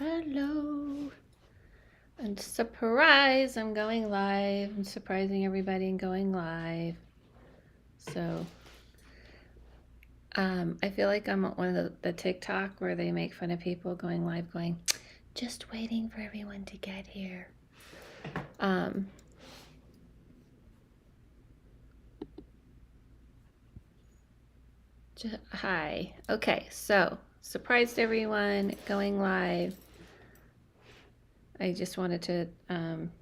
Hello. And surprise, I'm going live. I'm surprising everybody and going live. So, I feel like I'm at one of the TikTok where they make fun of people going live going, just waiting for everyone to get here. Hi. Okay, so surprised everyone going live. I just wanted to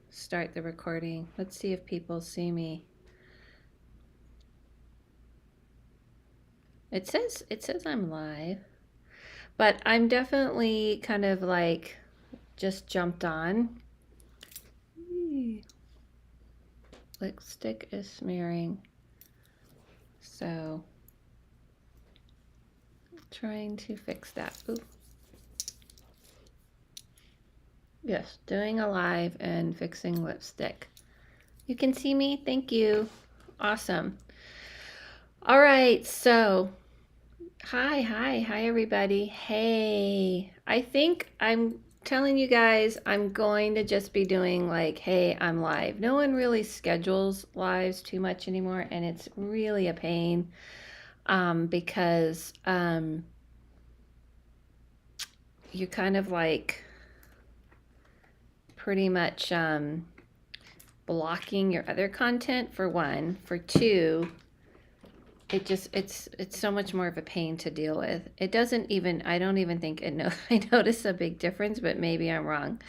start the recording. Let's see if people see me. It says I'm live, but I'm definitely kind of like just jumped on. Lipstick is smearing, so trying to fix that. Ooh. Yes, doing a live and fixing lipstick. You can see me. Thank you. Awesome. All right, so hi everybody. Hey, I think I'm telling you guys I'm going to just be doing like, hey, I'm live. No one really schedules lives too much anymore, and it's really a pain because you're kind of like pretty much blocking your other content for one. For two, it's so much more of a pain to deal with. It doesn't even, I don't even think it I notice a big difference, but maybe I'm wrong.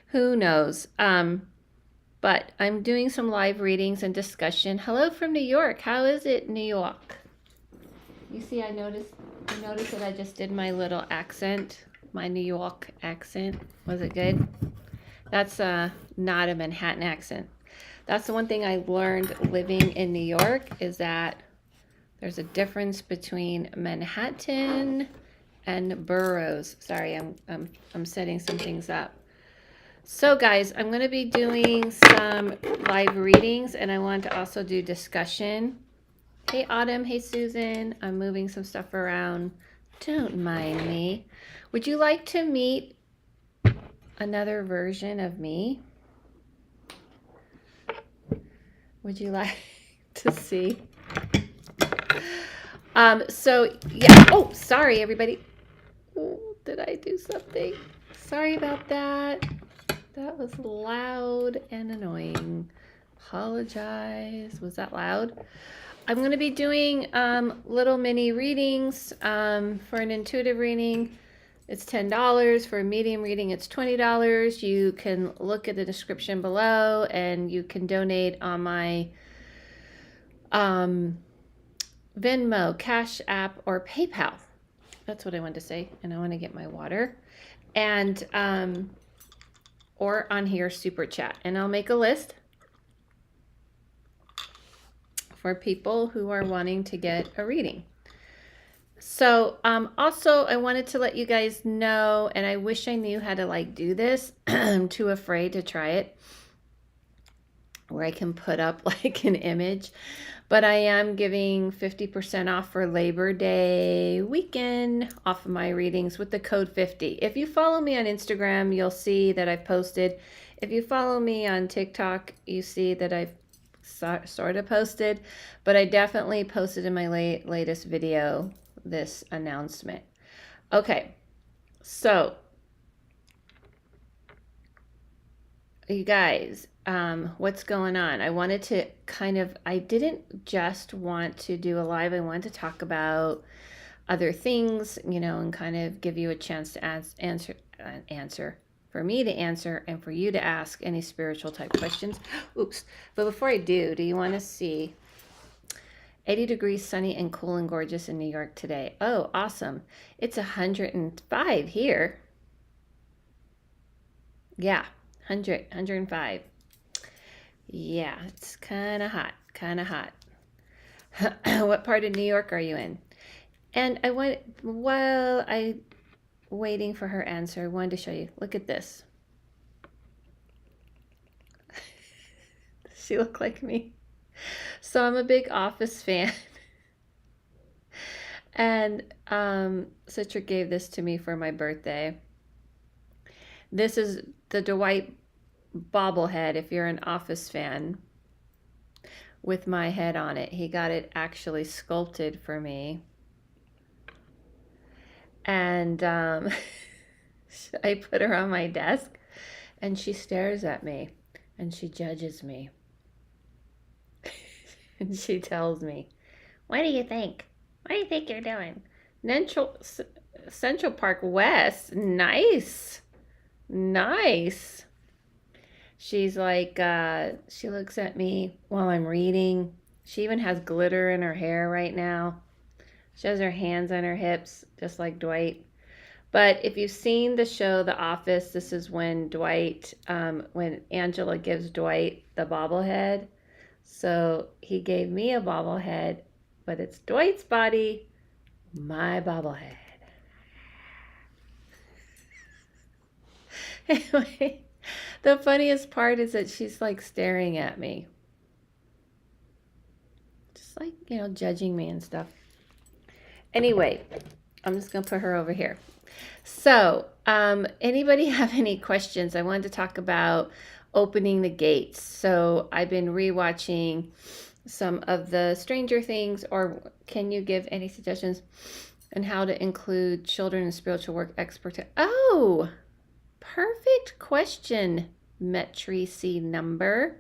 Who knows? But I'm doing some live readings and discussion. Hello from New York. How is it, New York? You see, I noticed that I just did my little accent, my New York accent. Was it good? That's not a Manhattan accent. That's the one thing I learned living in New York is that there's a difference between Manhattan and boroughs. Sorry, I'm setting some things up. So guys, I'm going to be doing some live readings, and I want to also do discussion. Hey Autumn, hey Susan, I'm moving some stuff around. Don't mind me. Would you like to meet another version of me? Would you like to see? So yeah, oh, sorry everybody. Oh, did I do something? Sorry about that. That was loud and annoying. Apologize. Was that loud? I'm going to be doing little mini readings. For an intuitive reading, it's $10. For a medium reading, it's $20. You can look at the description below, and you can donate on my Venmo, Cash App, or PayPal. That's what I wanted to say. And I want to get my water. And or on here, Super Chat. And I'll make a list for people who are wanting to get a reading. So also I wanted to let you guys know, and I wish I knew how to like do this. I'm too afraid to try it, where I can put up like an image, but I am giving 50% off for Labor Day weekend off of my readings with the code 50. If you follow me on Instagram, you'll see that I've posted. If you follow me on TikTok, you see that I've sort of posted, but I definitely posted in my latest video this announcement. Okay, so you guys, what's going on? I wanted to I didn't just want to do a live. I wanted to talk about other things, and kind of give you a chance to answer, for me to answer, and for you to ask any spiritual type questions. Oops. But before I do you want to see 80 degrees, sunny and cool and gorgeous in New York today? Oh, awesome. It's 105 here. Yeah, 105. Yeah, it's kind of hot, What part of New York are you in? And while I waiting for her answer, I wanted to show you. Look at this. Does she look like me? So I'm a big Office fan. And Citra gave this to me for my birthday. This is the Dwight bobblehead, if you're an Office fan, with my head on it. He got it actually sculpted for me. And I put her on my desk, and she stares at me, and she judges me. And she tells me, "What do you think? What do you think you're doing?" Central Park West. Nice. Nice. She's like, she looks at me while I'm reading. She even has glitter in her hair right now. She has her hands on her hips, just like Dwight. But if you've seen the show The Office, this is when when Angela gives Dwight the bobblehead. So he gave me a bobblehead, but it's Dwight's body, my bobblehead. Anyway, the funniest part is that she's like staring at me, just like, judging me and stuff. Anyway, I'm just going to put her over here. So, anybody have any questions? I wanted to talk about opening the gates. So, I've been rewatching some of the Stranger Things, or can you give any suggestions on how to include children in spiritual work expert? Oh, perfect question, Metri C number.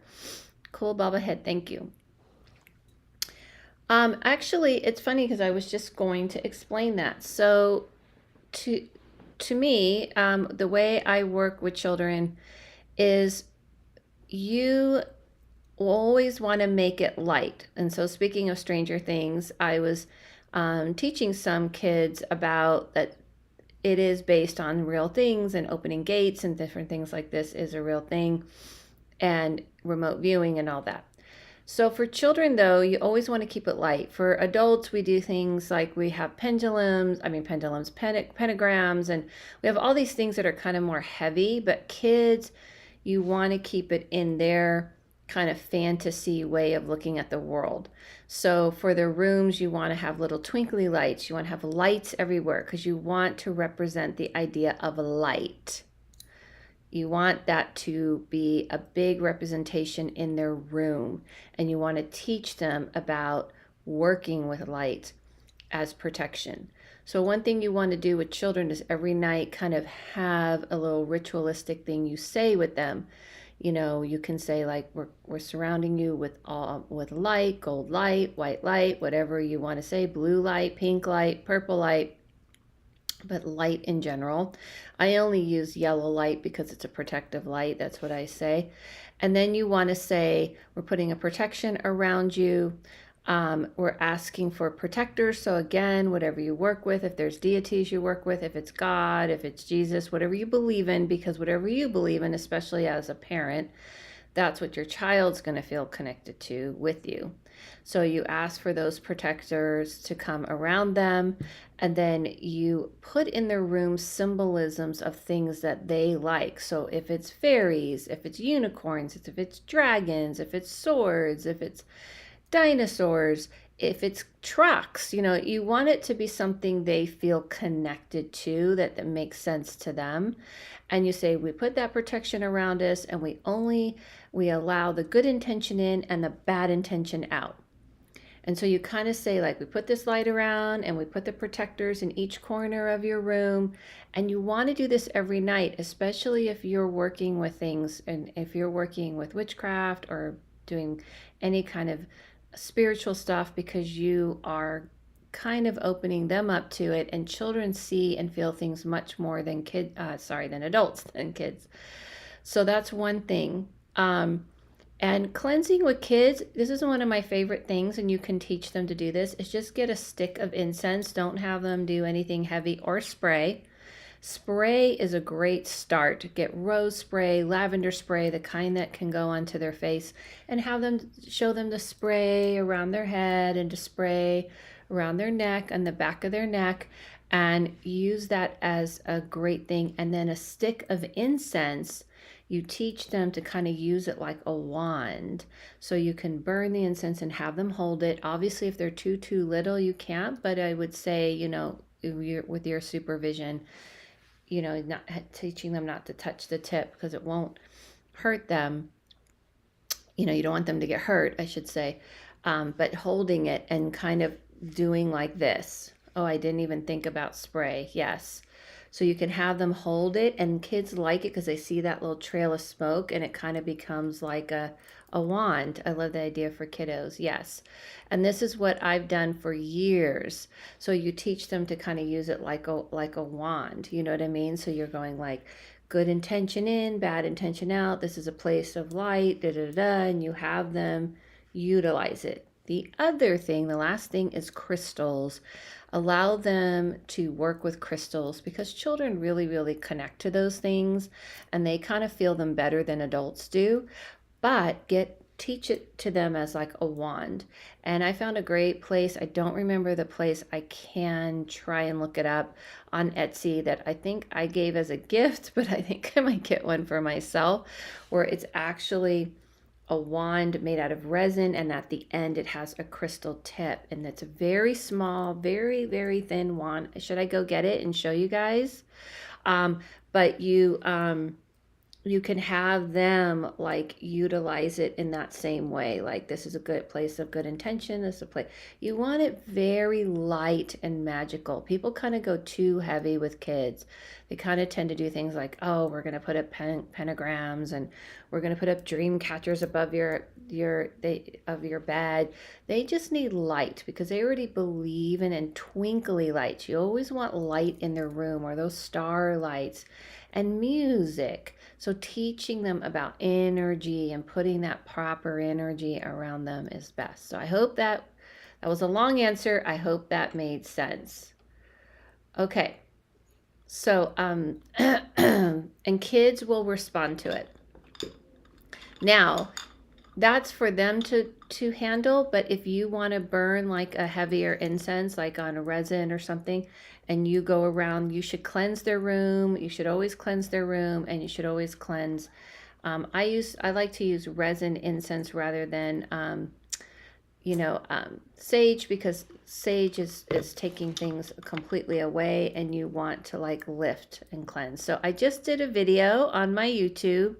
Cool bobblehead, thank you. Actually, it's funny because I was just going to explain that. So, to me, the way I work with children is you always want to make it light. And so, speaking of Stranger Things, I was teaching some kids about that it is based on real things, and opening gates and different things like this is a real thing, and remote viewing and all that. So for children, though, you always want to keep it light. For adults, we do things like we have pentagrams, and we have all these things that are kind of more heavy. But kids, you want to keep it in their kind of fantasy way of looking at the world. So for their rooms, you want to have little twinkly lights. You want to have lights everywhere because you want to represent the idea of light. You want that to be a big representation in their room, and you want to teach them about working with light as protection. So one thing you want to do with children is every night kind of have a little ritualistic thing you say with them. You can say like, we're surrounding you with light, gold light, white light, whatever you want to say, blue light, pink light, purple light, but light in general. I only use yellow light because it's a protective light. That's what I say. And then you want to say, we're putting a protection around you. We're asking for protectors. So again, whatever you work with, if there's deities you work with, if it's God, if it's Jesus, whatever you believe in, because whatever you believe in, especially as a parent, that's what your child's going to feel connected to with you. So you ask for those protectors to come around them, and then you put in their room symbolisms of things that they like. So if it's fairies, if it's unicorns, if it's dragons, if it's swords, if it's dinosaurs, if it's trucks, you want it to be something they feel connected to, that makes sense to them. And you say, we put that protection around us, and we allow the good intention in and the bad intention out. And so you kind of say, like, we put this light around and we put the protectors in each corner of your room. And you want to do this every night, especially if you're working with things, and if you're working with witchcraft or doing any kind of spiritual stuff, because you are kind of opening them up to it. And children see and feel things much more than than adults, than kids. So that's one thing. And cleansing with kids, this is one of my favorite things, and you can teach them to do this, is just get a stick of incense. Don't have them do anything heavy, or spray. Spray is a great start. Get rose spray, lavender spray, the kind that can go onto their face, and show them to spray around their head and to spray around their neck and the back of their neck, and use that as a great thing. And then a stick of incense, you teach them to kind of use it like a wand. So you can burn the incense and have them hold it. Obviously, if they're too little, you can't, but I would say, with your supervision, not teaching them not to touch the tip because it won't hurt them. You don't want them to get hurt, I should say. But holding it and kind of doing like this. Oh, I didn't even think about spray. Yes. So you can have them hold it, and kids like it because they see that little trail of smoke and it kind of becomes like a wand. I love the idea for kiddos. Yes. And this is what I've done for years. So you teach them to kind of use it like a wand. You know what I mean? So you're going like good intention in, bad intention out. This is a place of light, da da da, and you have them utilize it. The other thing, the last thing is crystals. Allow them to work with crystals because children really, really connect to those things and they kind of feel them better than adults do. But teach it to them as like a wand. And I found a great place. I don't remember the place. I can try and look it up on Etsy that I think I gave as a gift, but I think I might get one for myself, where it's actually a wand made out of resin, and at the end it has a crystal tip, and it's a very small, very, very thin wand. Should I go get it and show you guys? But you can have them like utilize it in that same way. Like, this is a good place of good intention. This is a place you want it very light and magical. People kind of go too heavy with kids. They kind of tend to do things like, oh, we're going to put up pentagrams and we're going to put up dream catchers above your bed. They just need light because they already believe in twinkly lights. You always want light in their room, or those star lights, and music. So teaching them about energy and putting that proper energy around them is best. So I hope that was a long answer. I hope that made sense. Okay. So and kids will respond to it. Now, that's for them to handle, but if you want to burn like a heavier incense, like on a resin or something, and you go around, you should cleanse their room. You should always cleanse their room, and you should always cleanse. I like to use resin incense rather than sage, because sage is taking things completely away, and you want to like lift and cleanse. So I just did a video on my YouTube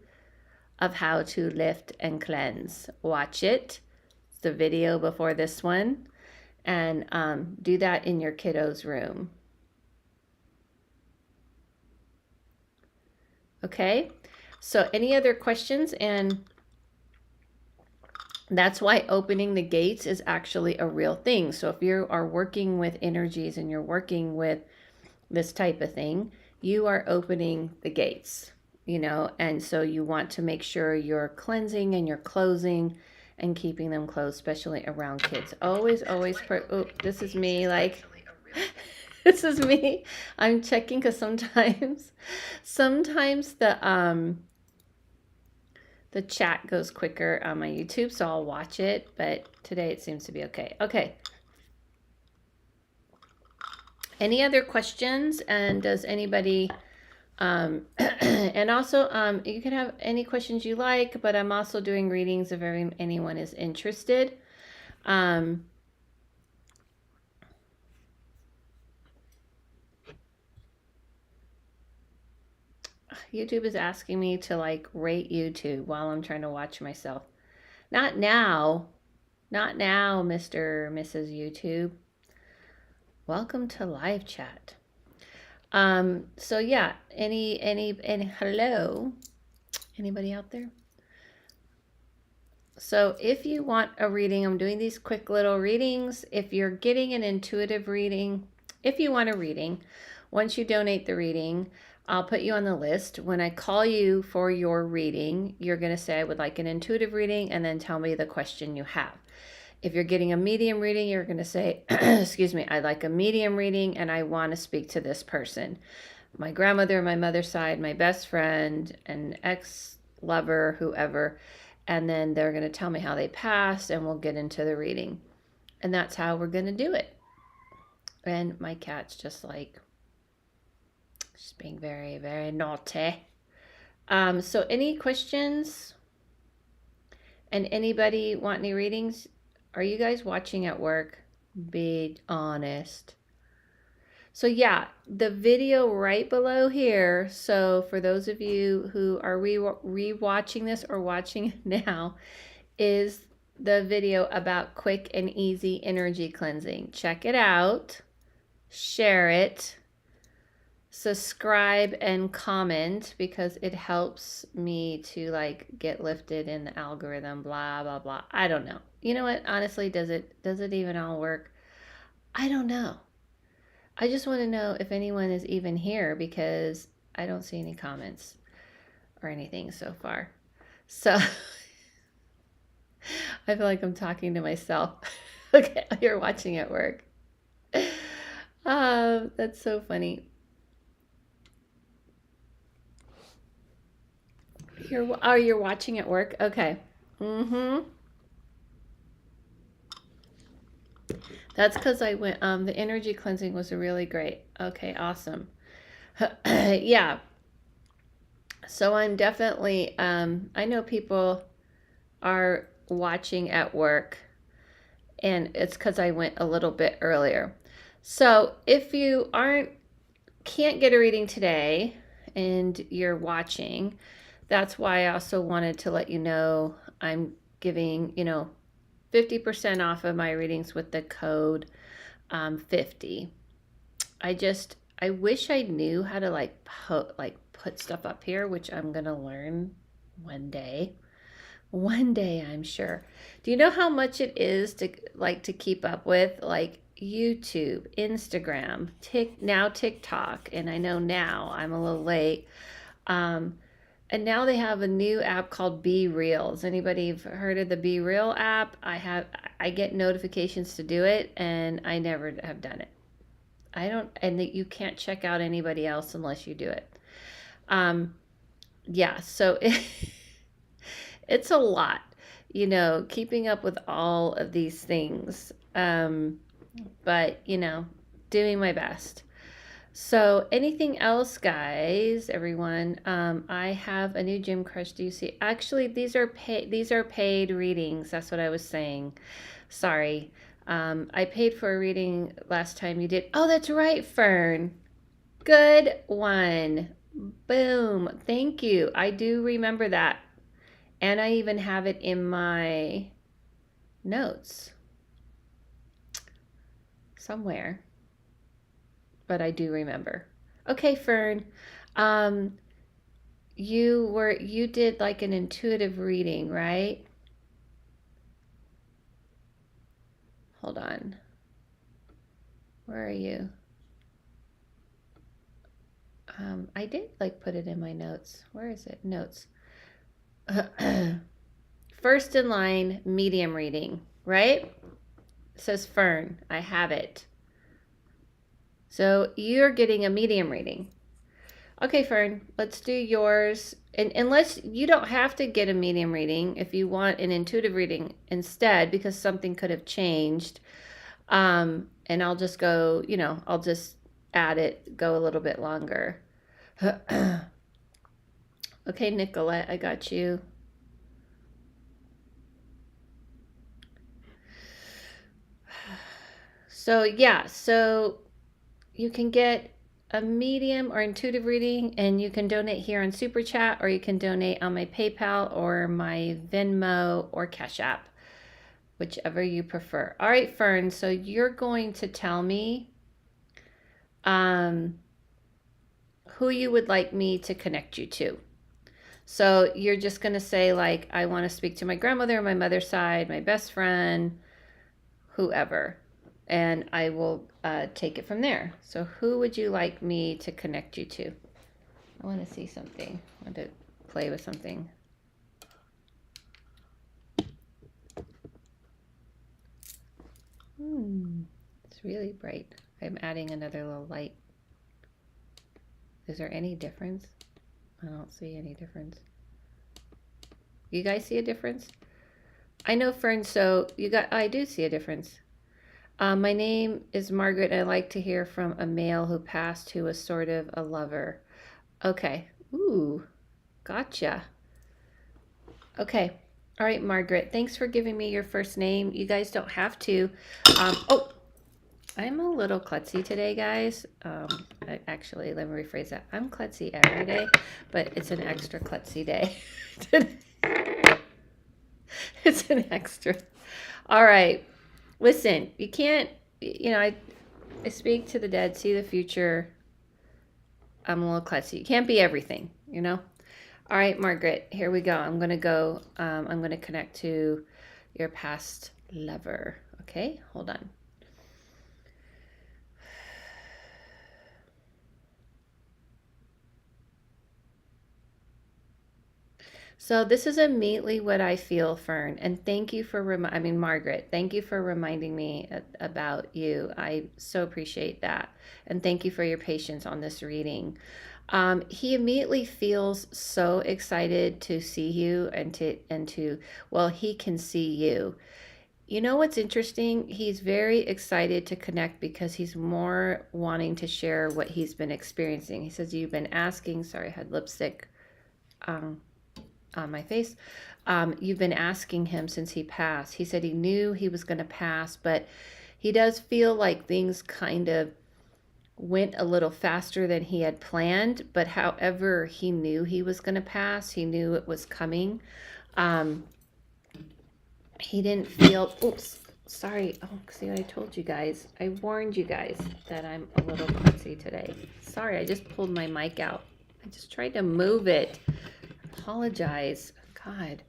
of how to lift and cleanse. Watch it. It's the video before this one, and do that in your kiddo's room. Okay, so any other questions? And that's why opening the gates is actually a real thing. So if you are working with energies and you're working with this type of thing, you are opening the gates, and so you want to make sure you're cleansing and you're closing and keeping them closed, especially around kids. Always, oh, this is me, like, this is me. I'm checking because sometimes the chat goes quicker on my YouTube, so I'll watch it, but today it seems to be okay. Okay. Any other questions? And does anybody, and also, you can have any questions you like, but I'm also doing readings if anyone is interested. YouTube is asking me to like rate YouTube while I'm trying to watch myself. Not now, Mr. or Mrs. YouTube. Welcome to live chat. So yeah, any hello, anybody out there? So if you want a reading, I'm doing these quick little readings. If you're getting an intuitive reading, if you want a reading, once you donate the reading, I'll put you on the list. When I call you for your reading, you're going to say, I would like an intuitive reading, and then tell me the question you have. If you're getting a medium reading, you're going to say, excuse me, I'd like a medium reading, and I want to speak to this person. My grandmother, my mother's side, my best friend, an ex-lover, whoever. And then they're going to tell me how they passed, and we'll get into the reading. And that's how we're going to do it. And my cat's just like, she's being very, very naughty. So any questions? And anybody want any readings? Are you guys watching at work? Be honest. So yeah, the video right below here. So for those of you who are re-watching this or watching it now, is the video about quick and easy energy cleansing. Check it out, share it, subscribe and comment because it helps me to like get lifted in the algorithm, blah blah blah. I don't know. You know what? Honestly, does it even all work? I don't know. I just want to know if anyone is even here because I don't see any comments or anything so far. So I feel like I'm talking to myself. Okay, you're watching at work. That's so funny. You're watching at work? Okay. Mm-hmm. That's because I went, the energy cleansing was really great. Okay, awesome. Yeah. So I'm definitely, I know people are watching at work, and it's because I went a little bit earlier. So if you can't get a reading today and you're watching, that's why I also wanted to let you know I'm giving, 50% off of my readings with the code 50. I wish I knew how to put stuff up here, which I'm gonna learn one day. One day, I'm sure. Do you know how much it is to keep up with like YouTube, Instagram, now TikTok, and I know now I'm a little late. Um, and now they have a new app called Be Reals. Anybody heard of the Be Real app? I get notifications to do it, and I never have done it. I don't, and that you can't check out anybody else unless you do it. Yeah, so it's a lot, keeping up with all of these things. But, doing my best. So anything else, guys, everyone? I have a new gym crush. Do you see? Actually, these are paid readings. That's what I was saying. Sorry. I paid for a reading last time you did. Oh, that's right, Fern. Good one. Boom. Thank you. I do remember that. And I even have it in my notes somewhere. But I do remember. Okay, Fern. Um, you did like an intuitive reading, right? Hold on. Where are you? I did like put it in my notes. Where is it? Notes. First in line, medium reading, right? It says Fern. I have it. So you're getting a medium reading. Okay, Fern, let's do yours. And unless you don't have to get a medium reading if you want an intuitive reading instead, because something could have changed. And I'll just go, I'll just add it, go a little bit longer. Okay, Nicolette, I got you. So yeah, so you can get a medium or intuitive reading, and you can donate here on Super Chat, or you can donate on my PayPal or my Venmo or Cash App, whichever you prefer. All right, Fern, so you're going to tell me who you would like me to connect you to. So you're just going to say like, I want to speak to my grandmother, my mother's side, my best friend, whoever. And I will take it from there. So who would you like me to connect you to? I want to see something. I want to play with something. It's really bright. I'm adding another little light. Is there any difference? I don't see any difference. You guys see a difference? I know, Fern, so I do see a difference. My name is Margaret, and I like to hear from a male who passed who was sort of a lover. Okay. Ooh, gotcha. Okay. All right, Margaret. Thanks for giving me your first name. You guys don't have to. Oh, I'm a little klutzy today, guys. Actually, let me rephrase that. I'm klutzy every day, but it's an extra klutzy day. It's an extra. All right. Listen, you can't, I speak to the dead, see the future. I'm a little klutzy. You can't be everything, you know? All right, Margaret, here we go. I'm going to connect to your past lover. Okay, hold on. So this is immediately what I feel, Fern. And thank you for, Margaret, thank you for reminding me about you. I so appreciate that. And thank you for your patience on this reading. He immediately feels so excited to see you well, he can see you. You know what's interesting? He's very excited to connect because he's more wanting to share what he's been experiencing. He says, you've been asking, sorry, I had lipstick um, on my face. You've been asking him since he passed. He said he knew he was going to pass, but he does feel like things kind of went a little faster than he had planned. But however, he knew he was going to pass, he knew it was coming. Um, he didn't feel, oops, sorry. Oh, see what I told you guys? I warned you guys that I'm a little klutzy today. Sorry, I just pulled my mic out. I just tried to move it. Apologize. God.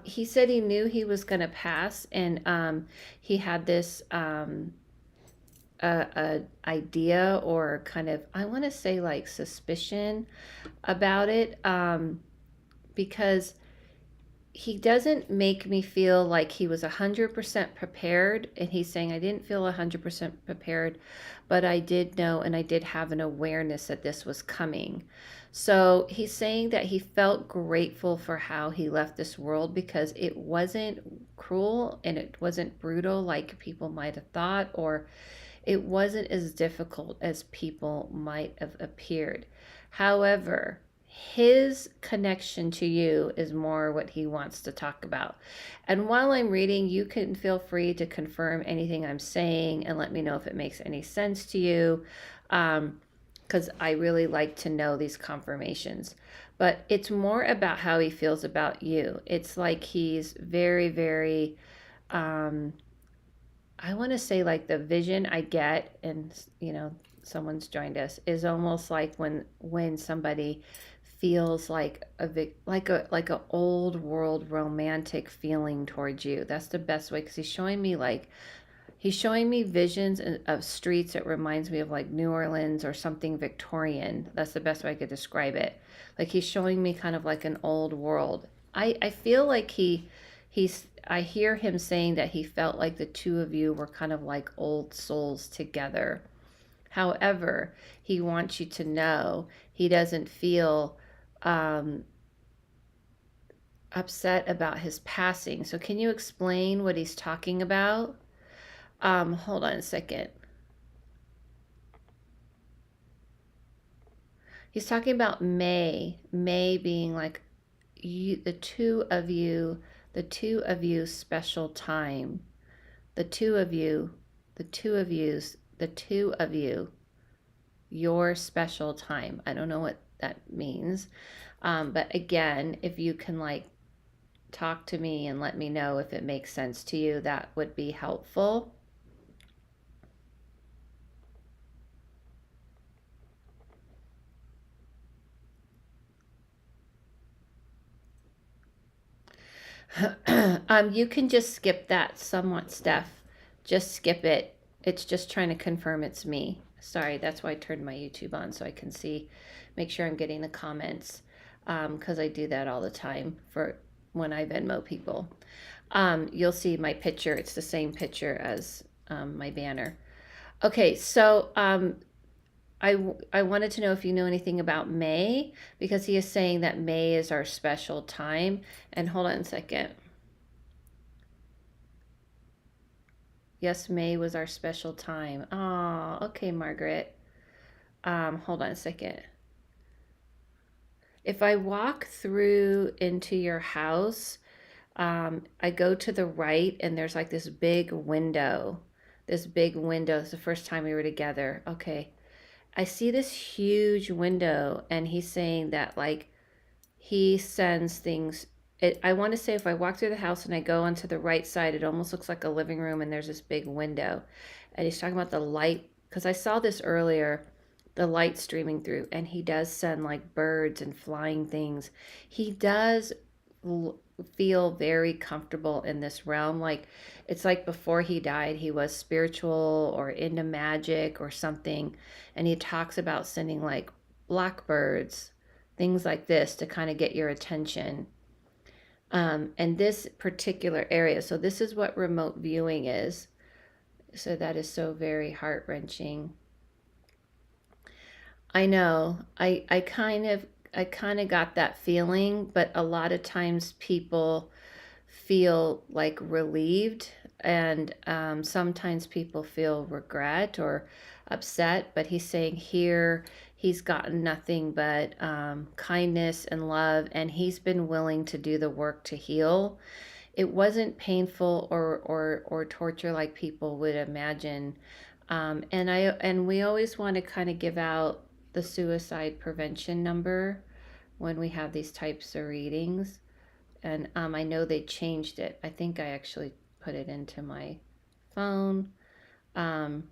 He said he knew he was going to pass, and he had this idea, or kind of, I want to say, like, suspicion about it, because he doesn't make me feel like he was 100% prepared. And he's saying, I didn't feel 100% prepared, but I did know, and I did have an awareness that this was coming. So he's saying that he felt grateful for how he left this world, because it wasn't cruel and it wasn't brutal like people might have thought, or it wasn't as difficult as people might have appeared. However, his connection to you is more what he wants to talk about. And while I'm reading, you can feel free to confirm anything I'm saying and let me know if it makes any sense to you, because I really like to know these confirmations. But it's more about how he feels about you. It's like he's very, very, I want to say, like, the vision I get, and someone's joined us, is almost like when somebody feels like a old world romantic feeling towards you. That's the best way, because he's showing me visions of streets that reminds me of like New Orleans or something Victorian. That's the best way I could describe it. Like, he's showing me kind of like an old world. I feel like I hear him saying that he felt like the two of you were kind of like old souls together. However, he wants you to know he doesn't feel um, upset about his passing. So, can you explain what he's talking about? Hold on a second. He's talking about May. May being like you, the two of you special time. The two of you, the two of yous, the two of you, your special time. I don't know what that means. But again, if you can, like, talk to me and let me know if it makes sense to you, that would be helpful. You can just skip that somewhat, Steph. Just skip it. It's just trying to confirm it's me. Sorry, that's why I turned my YouTube on, so I can make sure I'm getting the comments, because I do that all the time for when I Venmo people. You'll see my picture. It's the same picture as my banner. Okay, so I wanted to know if you know anything about May, because he is saying that May is our special time. And hold on a second. Yes, May was our special time. Oh, okay, Margaret. Hold on a second. If I walk through into your house, I go to the right, and there's like this big window. this big window. It's the first time we were together. Okay. I see this huge window, and he's saying that like he sends things. I want to say if I walk through the house and I go onto the right side, it almost looks like a living room, and there's this big window. And he's talking about the light, because I saw this earlier, the light streaming through, and he does send like birds and flying things. He does feel very comfortable in this realm. Like it's like before he died, he was spiritual or into magic or something. And he talks about sending like blackbirds, things like this to kind of get your attention. And this particular area, so this is what remote viewing is. So that is so very heart wrenching. I know. I kind of got that feeling, but a lot of times people feel like relieved, and sometimes people feel regret or upset. But he's saying here he's gotten nothing but kindness and love, and he's been willing to do the work to heal. It wasn't painful or torture like people would imagine. And we always want to kind of give out the suicide prevention number when we have these types of readings. And I know they changed it. I think I actually put it into my phone, um,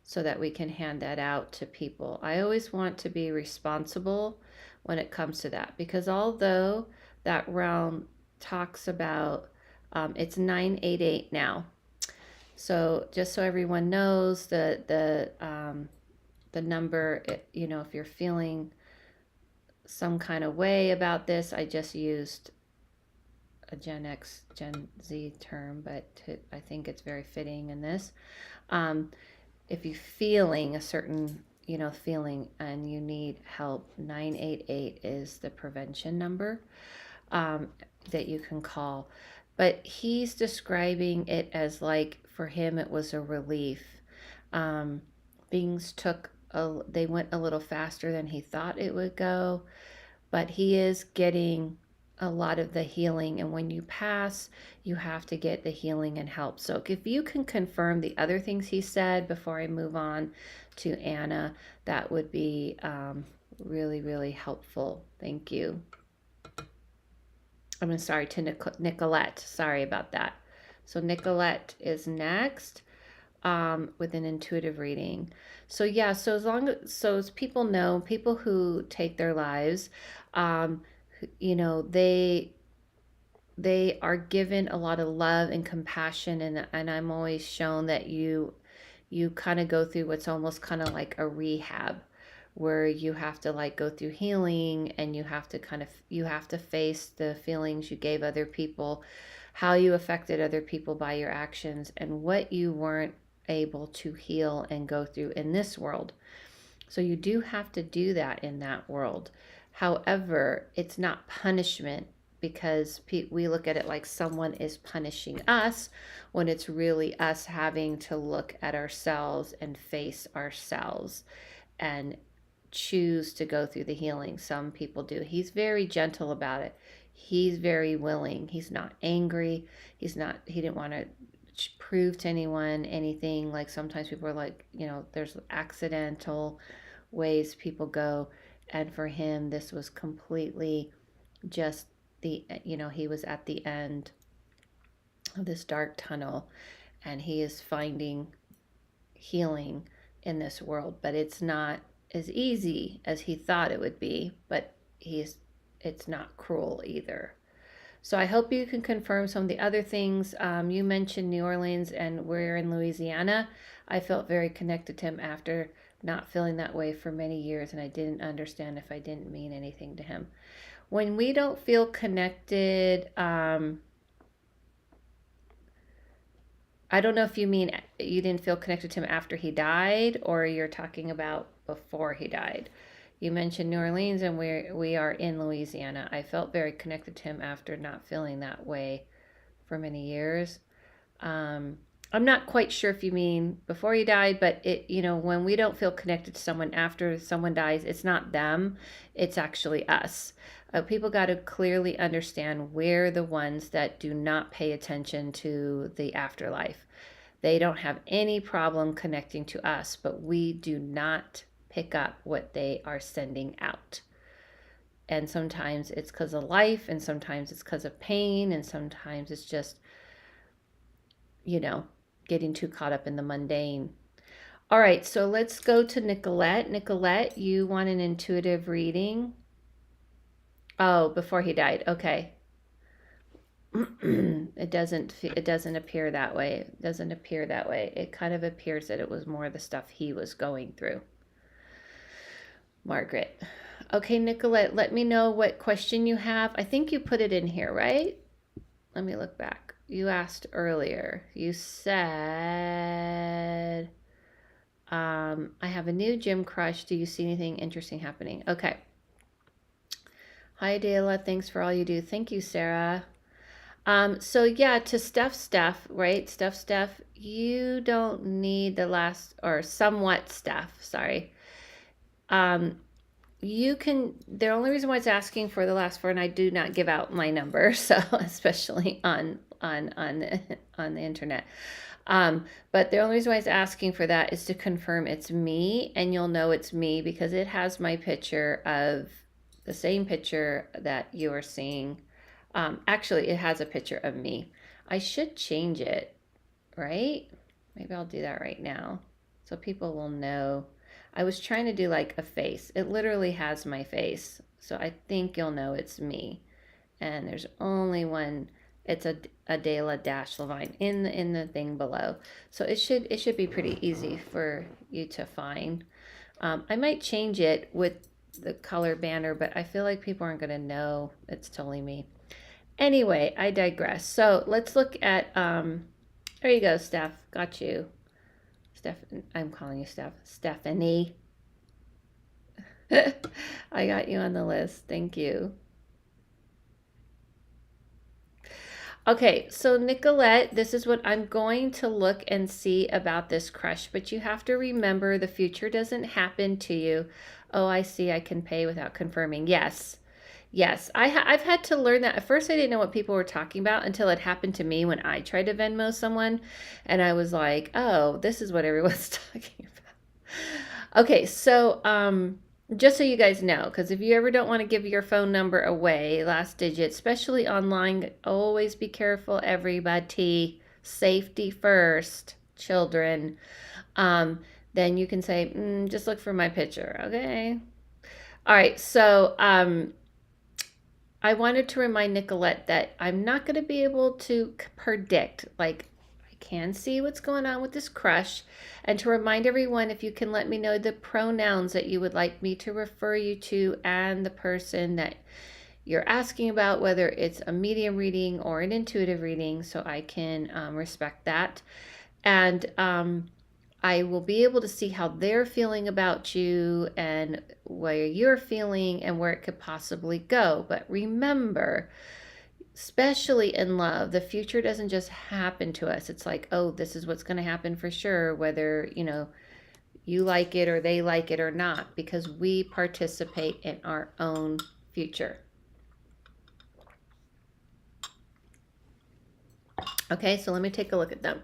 so that we can hand that out to people. I always want to be responsible when it comes to that, because although that realm talks about, it's 988 now. So just so everyone knows, the number, if you're feeling some kind of way about this, I just used a Gen X, Gen Z term, but I think it's very fitting in this. If you're feeling a certain, feeling and you need help, 988 is the prevention number that you can call. But he's describing it as like for him, it was a relief. Things they went a little faster than he thought it would go, but he is getting a lot of the healing. And when you pass, you have to get the healing and help. So if you can confirm the other things he said before I move on to Anna, that would be really, really helpful. Thank you. I'm sorry, to Nicolette. Sorry about that. So Nicolette is next with an intuitive reading. So yeah, as people know, people who take their lives, they are given a lot of love and compassion, and I'm always shown that you kind of go through what's almost kind of like a rehab, where you have to like go through healing, and you have to face the feelings you gave other people, how you affected other people by your actions, and what you weren't able to heal and go through in this world. So you do have to do that in that world. However, it's not punishment, because we look at it like someone is punishing us, when it's really us having to look at ourselves and face ourselves and choose to go through the healing. Some people do. He's very gentle about it. He's very willing. He's not angry. He didn't want to prove to anyone anything. Like sometimes people are like, there's accidental ways people go. And for him, this was completely just he was at the end of this dark tunnel, and he is finding healing in this world. But it's not as easy as he thought it would be, but it's not cruel either. So I hope you can confirm some of the other things. You mentioned New Orleans, and we're in Louisiana. I felt very connected to him after not feeling that way for many years, and I didn't understand if I didn't mean anything to him. When we don't feel connected, I don't know if you mean you didn't feel connected to him after he died, or you're talking about before he died. You mentioned New Orleans, and we are in Louisiana. I felt very connected to him after not feeling that way for many years. I'm not quite sure if you mean before he died, but when we don't feel connected to someone after someone dies, it's not them, it's actually us. People got to clearly understand we're the ones that do not pay attention to the afterlife. They don't have any problem connecting to us, but we do not pick up what they are sending out. And sometimes it's because of life, and sometimes it's because of pain, and sometimes it's just, getting too caught up in the mundane. All right, so let's go to Nicolette. Nicolette, you want an intuitive reading? Oh, before he died. Okay. It doesn't appear that way. It doesn't appear that way. It kind of appears that it was more the stuff he was going through. Margaret. Okay, Nicolette, let me know what question you have. I think you put it in here, right? Let me look back. You asked earlier. You said, I have a new gym crush. Do you see anything interesting happening? Okay. Hi, Adela. Thanks for all you do. Thank you, Sarah. So yeah, to Steph, right? Steph, you don't need the last, or somewhat Steph, sorry. You can, the only reason why it's asking for the last four, and I do not give out my number, so especially on the internet. But the only reason why it's asking for that is to confirm it's me, and you'll know it's me because it has my picture of the same picture that you are seeing. Actually, it has a picture of me. I should change it, right? Maybe I'll do that right now so people will know. I was trying to do like a face. It literally has my face. So I think you'll know it's me. And there's only one. It's a Adela-Lavine in the thing below. So it should be pretty easy for you to find. I might change it with the color banner, but I feel like people aren't going to know it's totally me. Anyway, I digress. So let's look at, there you go, Steph. Got you. I'm calling you Steph. Stephanie. I got you on the list. Thank you. Okay, so Nicolette, this is what I'm going to look and see about this crush, but you have to remember the future doesn't happen to you. Oh, I see. I can pay without confirming. Yes. Yes, I've had to learn that. At first, I didn't know what people were talking about until it happened to me when I tried to Venmo someone. And I was like, oh, this is what everyone's talking about. Okay, so just so you guys know, because if you ever don't want to give your phone number away, last digit, especially online, always be careful, everybody. Safety first, children. Then you can say, just look for my picture, okay? All right, so I wanted to remind Nicolette that I'm not going to be able to predict, like, I can see what's going on with this crush, and to remind everyone, if you can let me know the pronouns that you would like me to refer you to and the person that you're asking about, whether it's a medium reading or an intuitive reading, so I can respect that. And I will be able to see how they're feeling about you and where you're feeling and where it could possibly go. But remember, especially in love, the future doesn't just happen to us. It's like, oh, this is what's going to happen for sure, whether, you like it or they like it or not, because we participate in our own future. Okay, so let me take a look at them.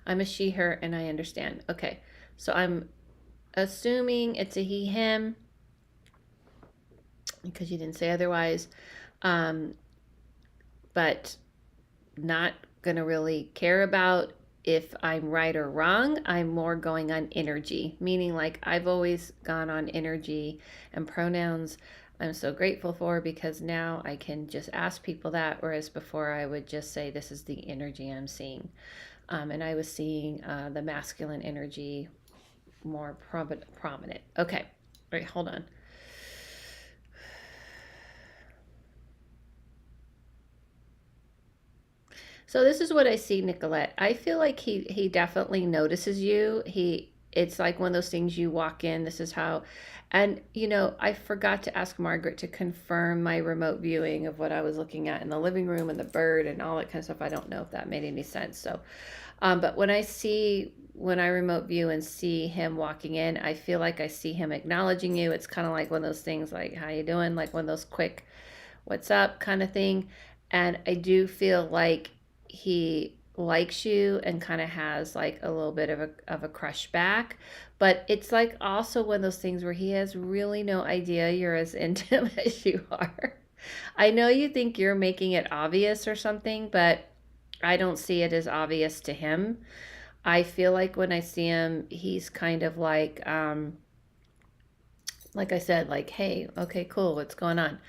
I'm a she, her, and I understand. Okay, so I'm assuming it's a he, him, because you didn't say otherwise, but not going to really care about if I'm right or wrong. I'm more going on energy, meaning like I've always gone on energy, and pronouns I'm so grateful for because now I can just ask people that, whereas before I would just say this is the energy I'm seeing. And I was seeing the masculine energy more prominent. Okay, all right, hold on. So this is what I see, Nicolette. I feel like he definitely notices you. It's like one of those things you walk in, this is how, and I forgot to ask Margaret to confirm my remote viewing of what I was looking at in the living room and the bird and all that kind of stuff. I don't know if that made any sense. So, but when I remote view and see him walking in, I feel like I see him acknowledging you. It's kind of like one of those things like, how you doing? Like one of those quick, what's up kind of thing. And I do feel like he likes you and kind of has like a little bit of a crush back. But it's like also one of those things where he has really no idea you're as into him as you are. I know you think you're making it obvious or something, but I don't see it as obvious to him. I feel like when I see him, he's kind of like I said, like, hey, okay, cool, what's going on?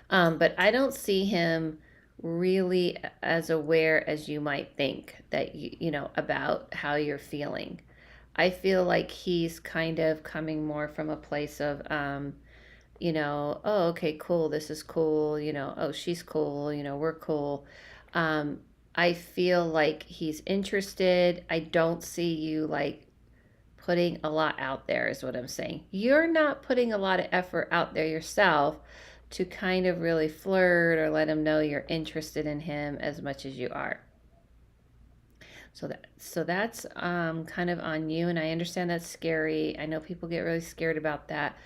But I don't see him really as aware as you might think that you know, about how you're feeling. I feel like he's kind of coming more from a place of, you know, oh, okay, cool, this is cool, you know, oh, she's cool, you know, we're cool. Um, I feel like he's interested. I don't see you like putting a lot out there, is what I'm saying. You're not putting a lot of effort out there yourself to kind of really flirt or let him know you're interested in him as much as you are. So that's kind of on you, and I understand that's scary. I know people get really scared about that,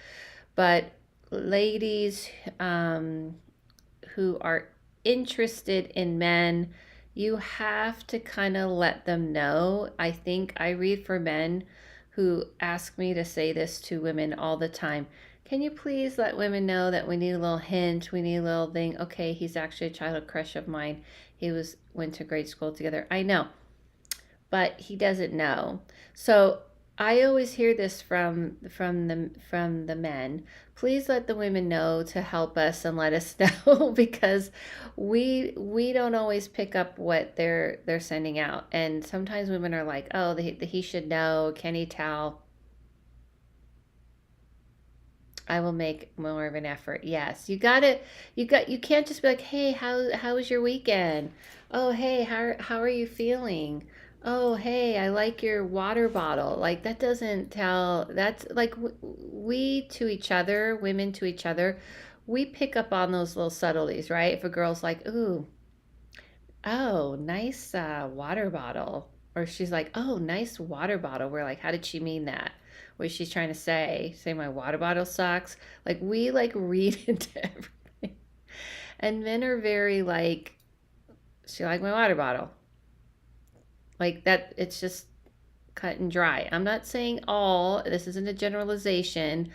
but ladies, who are interested in men, you have to kind of let them know. I think I read for men who ask me to say this to women all the time. Can you please let women know that we need a little hint, we need a little thing? Okay, he's actually a childhood crush of mine. He was went to grade school together. I know, but he doesn't know. So I always hear this from the men. Please let the women know to help us and let us know because we don't always pick up what they're sending out. And sometimes women are like, "Oh, he should know. Can he tell?" I will make more of an effort. Yes, you can't just be like, "Hey, how was your weekend? Oh, hey, how are you feeling? Oh, hey, I like your water bottle." Like that doesn't tell. That's like we to each other, women to each other, we pick up on those little subtleties, right? If a girl's like, "Ooh, oh, nice water bottle," or she's like, "Oh, nice water bottle," we're like, "How did she mean that?" What she's trying to say? Say my water bottle sucks? Like we like read into everything, and men are very like, "She like my water bottle," like that. It's just cut and dry. I'm not saying all. This isn't a generalization,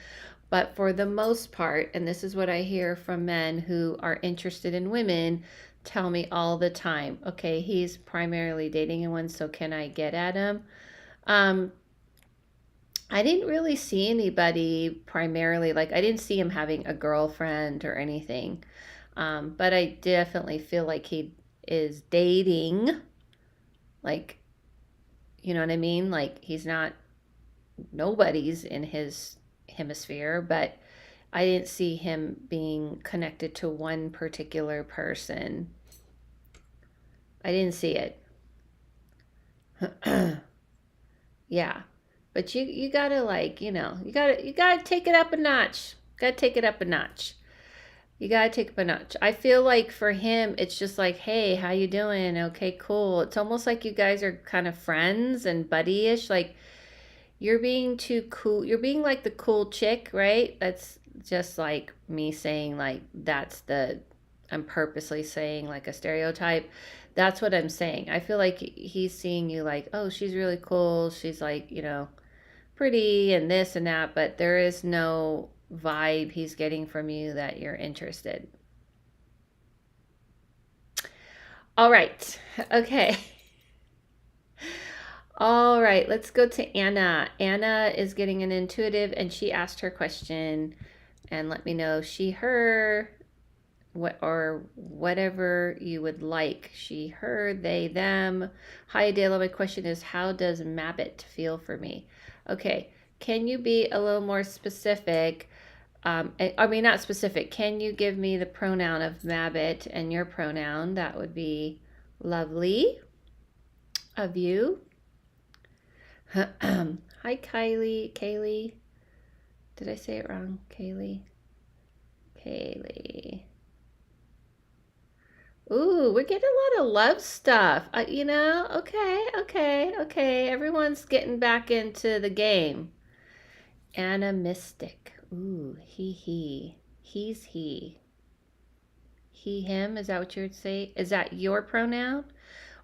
but for the most part, and this is what I hear from men who are interested in women tell me all the time. Okay, he's primarily dating a one, so can I get at him? Um, I didn't really see anybody primarily, like, I didn't see him having a girlfriend or anything. But I definitely feel like he is dating, like, you know what I mean? Like, he's not, nobody's in his hemisphere, but I didn't see him being connected to one particular person. I didn't see it. Yeah. But you gotta like, you know, you gotta take it up a notch. Gotta take it up a notch. You gotta take it up a notch. I feel like for him, it's just like, hey, how you doing? Okay, cool. It's almost like you guys are kind of friends and buddy-ish. Like you're being too cool. You're being like the cool chick, right? That's just like me saying like that's the I'm purposely saying like a stereotype. That's what I'm saying. I feel like he's seeing you like, oh, she's really cool. She's like, you know, pretty and this and that, but there is no vibe he's getting from you that you're interested. All right. Okay. All right. Let's go to Anna. Anna is getting an intuitive and she asked her question and let me know she, her, what or whatever you would like. She, her, they, them. Hi, Adela. My question is, how does Mabbit feel for me? Okay. Can you be a little more specific? I mean, not specific. Can you give me the pronoun of Mabbit and your pronoun? That would be lovely of you. Hi, Kylie. Kaylee. Did I say it wrong? Kaylee. Kaylee. Ooh, we're getting a lot of love stuff. You know, okay, okay, okay. Everyone's getting back into the game. Animistic. Ooh, he. He's he. He, him. Is that what you would say? Is that your pronoun?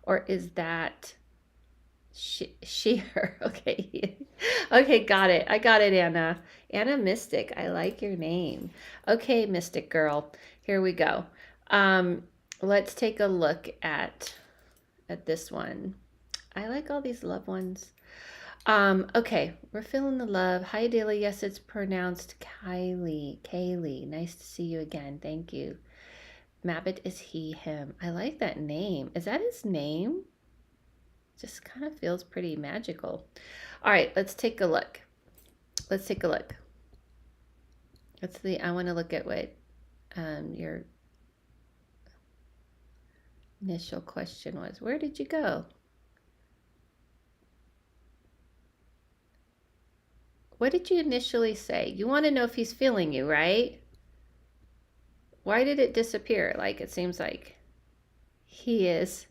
Or is that she, her? Okay. Okay, got it. I got it, Anna. Anna Mystic. I like your name. Okay, Mystic girl. Here we go. Um, let's take a look at this one. I like all these love ones. Okay, we're feeling the love. Hi, Adela. Yes, it's pronounced Kylie. Kaylee. Nice to see you again. Thank you. Mabbit is he, him. I like that name. Is that his name? Just kind of feels pretty magical. All right, let's take a look. Let's take a look. I want to look at what your initial question was. Where did you go? What did you initially say? You want to know if he's feeling you, right? Why did it disappear? Like it seems like he is.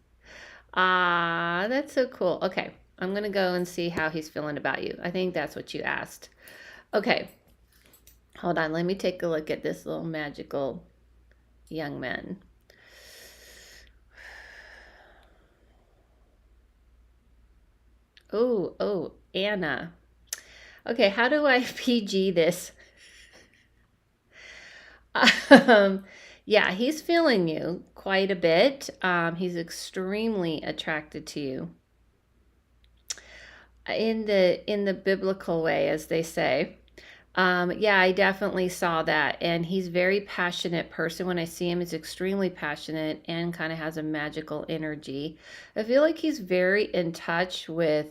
Ah, that's so cool. Okay, I'm going to go and see how he's feeling about you. I think that's what you asked. Okay, hold on. Let me take a look at this little magical young man. Oh, Anna. Okay, how do I PG this? Yeah, he's feeling you quite a bit. He's extremely attracted to you in the biblical way, as they say. Yeah, I definitely saw that, and he's a very passionate person. When I see him, he's extremely passionate and kind of has a magical energy. I feel like he's very in touch with,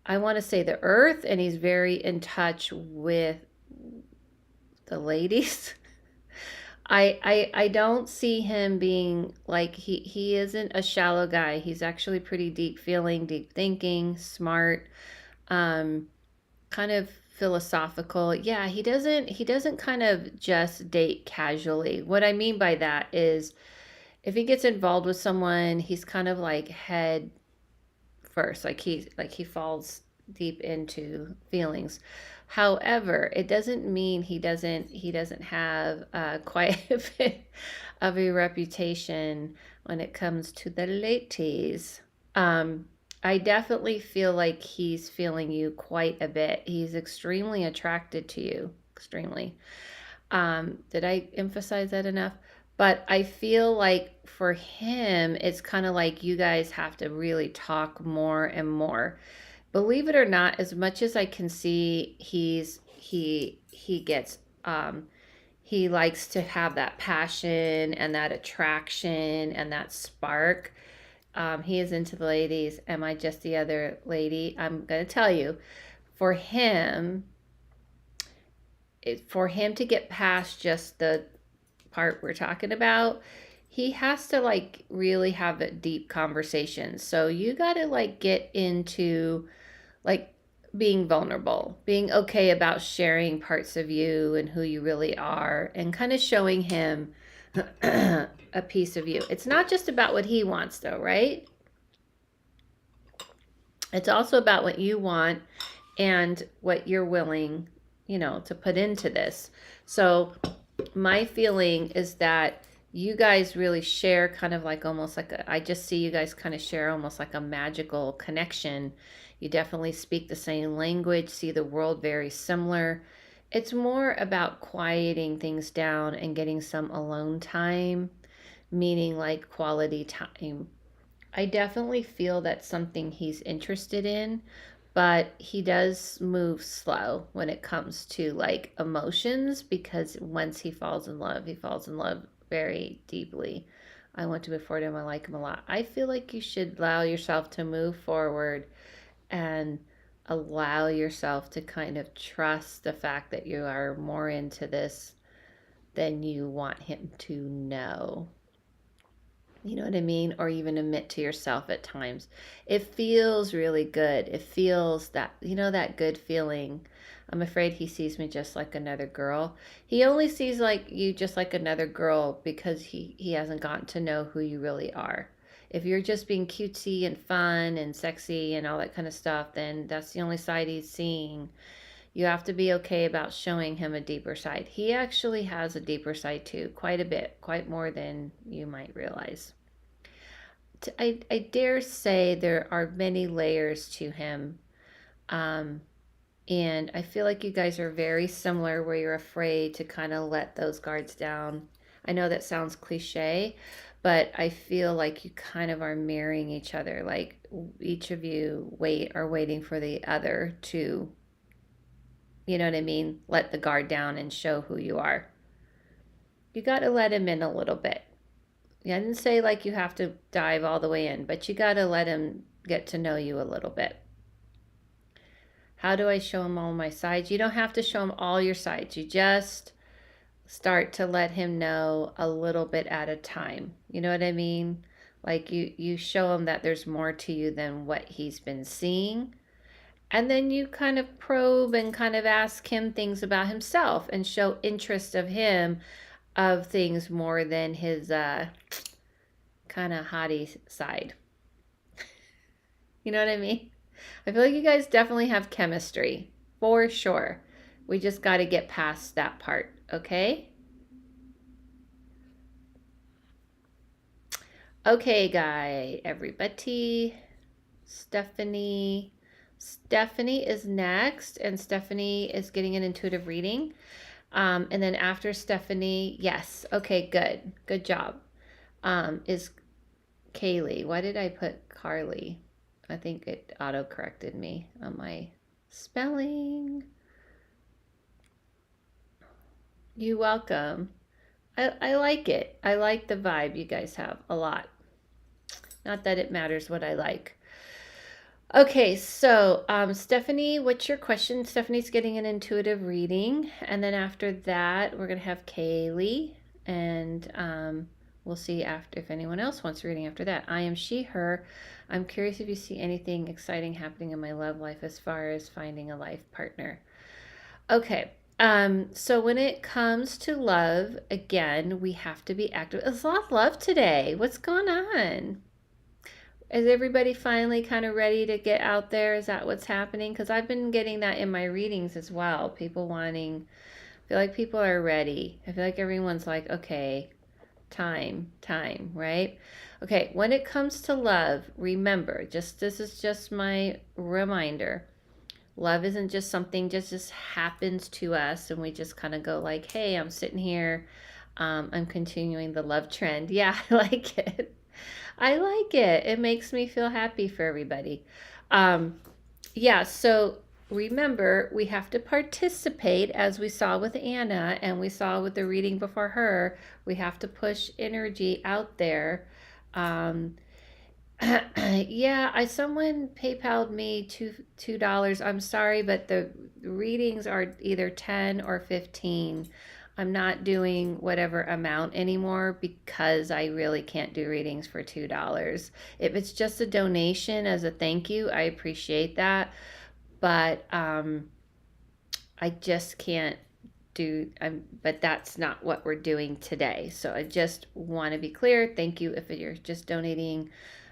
I want to say, the earth, and he's very in touch with the ladies. I don't see him being like he isn't a shallow guy. He's actually pretty deep feeling, deep thinking, smart, um, kind of philosophical. Yeah, he doesn't kind of just date casually. What I mean by that is if he gets involved with someone, he's kind of like head first, like he falls deep into feelings. However, it doesn't mean he doesn't have quite a bit of a reputation when it comes to the ladies. um I definitely feel like he's feeling you quite a bit. He's extremely attracted to you, extremely. Did I emphasize that enough? But I feel like for him, it's kind of like you guys have to really talk more and more. Believe it or not, as much as I can see, he gets he likes to have that passion and that attraction and that spark. He is into the ladies. Am I just the other lady? I'm gonna tell you, for him, for him to get past just the part we're talking about, he has to like really have a deep conversation. So you got to like get into like being vulnerable, being okay about sharing parts of you and who you really are, and kind of showing him a piece of you. It's not just about what he wants, though, right? It's also about what you want and what you're willing, to put into this. So my feeling is that you guys really share kind of like almost like I just see you guys kind of share almost like a magical connection. You definitely speak the same language, see the world very similar. It's more about quieting things down and getting some alone time, meaning like quality time. I definitely feel that's something he's interested in, but he does move slow when it comes to like emotions, because once he falls in love very deeply. I went to before him. I like him a lot. I feel like you should allow yourself to move forward and allow yourself to kind of trust the fact that you are more into this than you want him to know. You know what I mean? Or even admit to yourself at times. It feels really good. It feels that, that good feeling. I'm afraid he sees me just like another girl. He only sees like you just like another girl because he hasn't gotten to know who you really are. If you're just being cutesy and fun and sexy and all that kind of stuff, then that's the only side he's seeing. You have to be okay about showing him a deeper side. He actually has a deeper side too, quite a bit, quite more than you might realize. I dare say there are many layers to him. Um, and I feel like you guys are very similar where you're afraid to kind of let those guards down. I know that sounds cliche, but I feel like you kind of are mirroring each other. Like each of you are waiting for the other to, you know what I mean? Let the guard down and show who you are. You got to let him in a little bit. Yeah, I didn't say like you have to dive all the way in, but you got to let him get to know you a little bit. How do I show him all my sides? You don't have to show him all your sides. You just start to let him know a little bit at a time. You know what I mean? Like you show him that there's more to you than what he's been seeing. And then you kind of probe and kind of ask him things about himself and show interest of him of things more than his kind of haughty side. You know what I mean? I feel like you guys definitely have chemistry, for sure. We just got to get past that part, okay? Okay, everybody. Stephanie. Stephanie is next, and Stephanie is getting an intuitive reading. And then after Stephanie, yes. Okay, good. Good job. Is Kaylee. Why did I put Carly? I think it auto-corrected me on my spelling. You're welcome. I like it. I like the vibe you guys have a lot. Not that it matters what I like. Okay, so Stephanie, what's your question? Stephanie's getting an intuitive reading. And then after that, we're going to have Kaylee. And we'll see after if anyone else wants a reading after that. I am she, her. I'm curious if you see anything exciting happening in my love life as far as finding a life partner. Okay. So when it comes to love, again, we have to be active. There's a lot of love today. What's going on? Is everybody finally kind of ready to get out there? Is that what's happening? Because I've been getting that in my readings as well. People wanting, I feel like people are ready. I feel like everyone's like, okay, time, right? Okay, when it comes to love, remember, this is just my reminder. Love isn't just something just happens to us and we just kind of go like, hey, I'm sitting here. I'm continuing the love trend. Yeah, I like it. I like it. It makes me feel happy for everybody. Yeah, so remember, we have to participate as we saw with Anna and we saw with the reading before her. We have to push energy out there. Yeah, someone PayPal'd me $2. I'm sorry, but the readings are either 10 or 15. I'm not doing whatever amount anymore because I really can't do readings for $2. If it's just a donation as a thank you, I appreciate that. But I just can't but that's not what we're doing today. So I just want to be clear. Thank you if you're just donating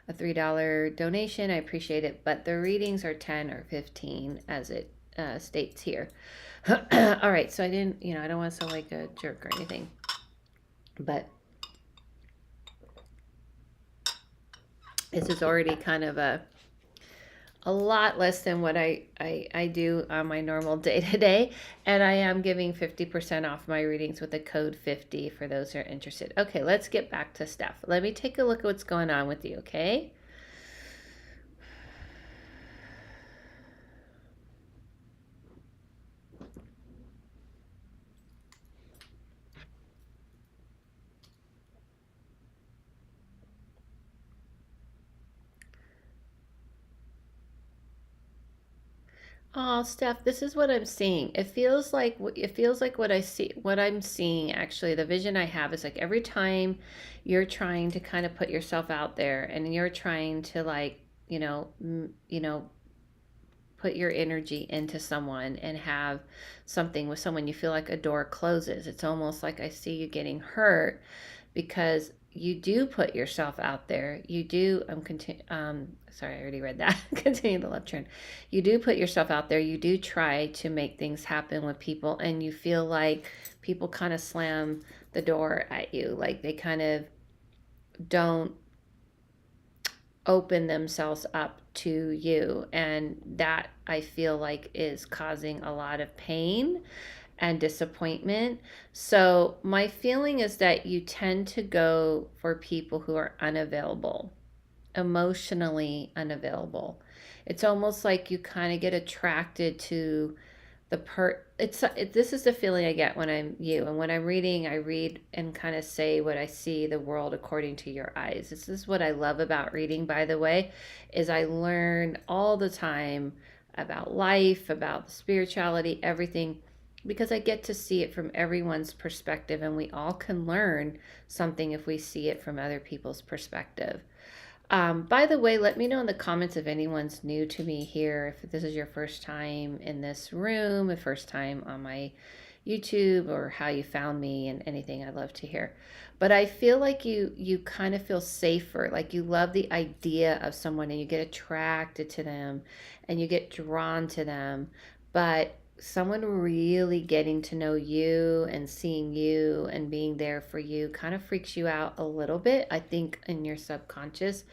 a $3 donation. I appreciate it. But the readings are 10 or 15 as it states here. All right, so I don't want to sound like a jerk or anything, but this is already kind of a lot less than what I do on my normal day-to-day, and I am giving 50% off my readings with the code 50 for those who are interested. Okay, let's get back to Steph. Let me take a look at what's going on with you, okay? Oh, Steph, this is what I'm seeing. It feels like what I'm seeing actually, the vision I have is like every time you're trying to kind of put yourself out there and you're trying to like, put your energy into someone and have something with someone, you feel like a door closes. It's almost like I see you getting hurt because you do put yourself out there. You do, sorry, I already read that. Continue the love trend. You do put yourself out there. You do try to make things happen with people, and you feel like people kind of slam the door at you. Like they kind of don't open themselves up to you. And that I feel like is causing a lot of pain and disappointment. So, my feeling is that you tend to go for people who are unavailable, emotionally unavailable. It's almost like you kind of get attracted to this is the feeling I get when I'm you, and when I'm reading, I read and kind of say what I see the world according to your eyes. This is what I love about reading, by the way, is I learn all the time about life, about spirituality, everything, because I get to see it from everyone's perspective, and we all can learn something if we see it from other people's perspective. By the way, let me know in the comments if anyone's new to me here, if this is your first time in this room, the first time on my YouTube, or how you found me, and anything. I'd love to hear. But I feel like you kind of feel safer, like you love the idea of someone and you get attracted to them and you get drawn to them. But someone really getting to know you and seeing you and being there for you kind of freaks you out a little bit, I think, in your subconscious.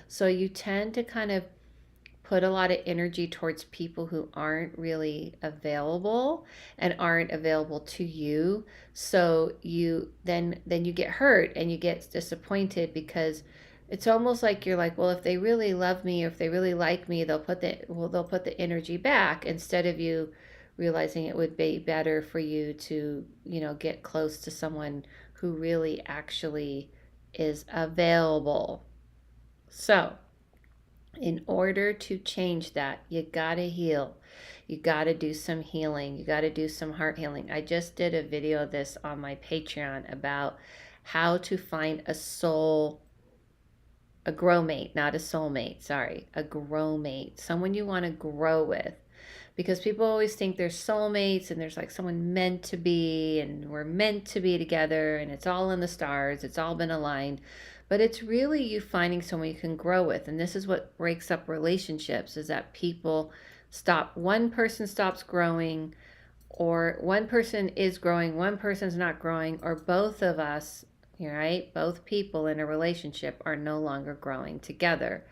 So you tend to kind of put a lot of energy towards people who aren't really available and aren't available to you. So you get hurt and you get disappointed, because it's almost like you're like, well, if they really love me or if they really like me, they'll put the energy back, instead of you realizing it would be better for you to, get close to someone who really actually is available. So, in order to change that, you gotta heal. You gotta do some healing. You gotta do some heart healing. I just did a video of this on my Patreon about how to find a grow mate, not a soulmate, sorry, a grow mate, someone you want to grow with. Because people always think there's soulmates and there's like someone meant to be and we're meant to be together and it's all in the stars, it's all been aligned. But it's really you finding someone you can grow with. And this is what breaks up relationships, is that one person stops growing, or one person is growing, one person's not growing, or both of us, right? Both people in a relationship are no longer growing together.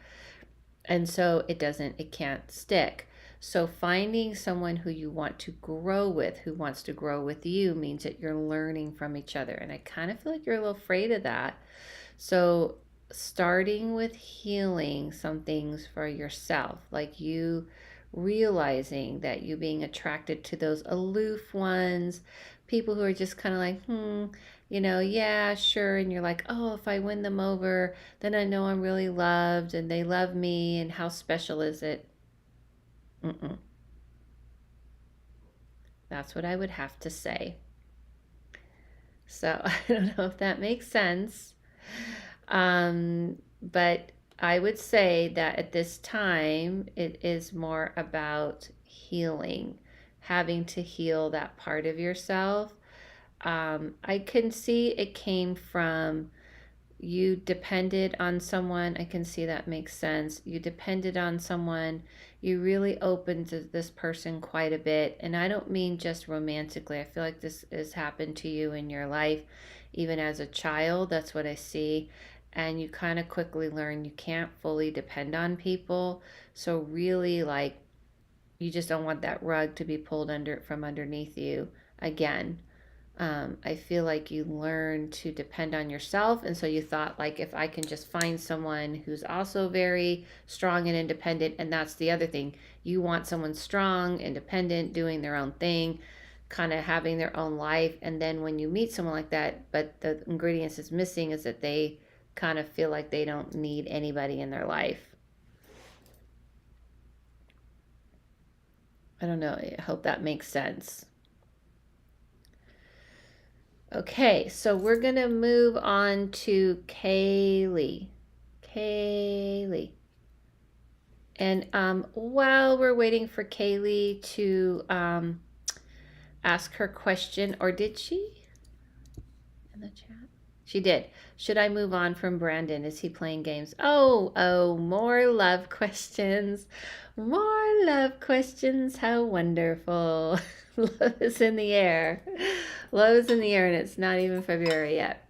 And so it can't stick. So finding someone who you want to grow with, who wants to grow with you, means that you're learning from each other. And I kind of feel like you're a little afraid of that. So starting with healing some things for yourself, like you realizing that you being attracted to those aloof ones, people who are just kind of like, yeah, sure. And you're like, oh, if I win them over, then I know I'm really loved and they love me. And how special is it? Mm-mm. That's what I would have to say. So I don't know if that makes sense. But I would say that at this time, it is more about healing, having to heal that part of yourself. I can see it came from you depended on someone. I can see that makes sense. You depended on someone. You really opened to this person quite a bit. And I don't mean just romantically. I feel like this has happened to you in your life, even as a child. That's what I see. And you kind of quickly learn you can't fully depend on people. So, really, like, you just don't want that rug to be pulled from underneath you again. I feel like you learn to depend on yourself. And so you thought, like, if I can just find someone who's also very strong and independent, and that's the other thing, you want someone strong, independent, doing their own thing, kind of having their own life. And then when you meet someone like that, but the ingredients is missing, is that they kind of feel like they don't need anybody in their life. I don't know. I hope that makes sense. Okay, so we're going to move on to Kaylee. Kaylee. And while we're waiting for Kaylee to ask her question, or did she in the chat? She did. Should I move on from Brandon? Is he playing games? Oh, more love questions. More love questions. How wonderful. Love is in the air. Love is in the air, and it's not even February yet.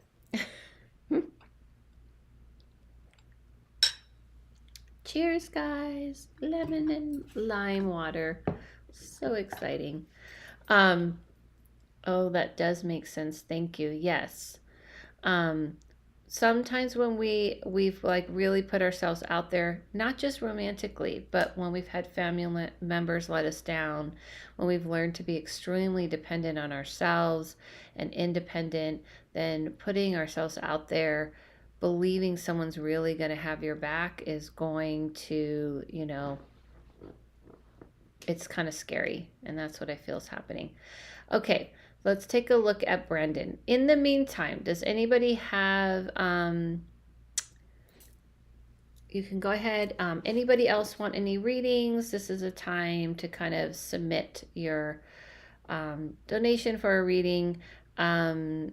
Cheers, guys. Lemon and lime water. So exciting. Um, oh, that does make sense. Thank you. Yes. Um, Sometimes when we've like really put ourselves out there, not just romantically, but when we've had family members let us down, when we've learned to be extremely dependent on ourselves and independent, then putting ourselves out there, believing someone's really going to have your back is going to, it's kind of scary. And that's what I feel is happening. Okay, let's take a look at Brandon. In the meantime, does anybody have, you can go ahead, anybody else want any readings? This is a time to kind of submit your donation for a reading, and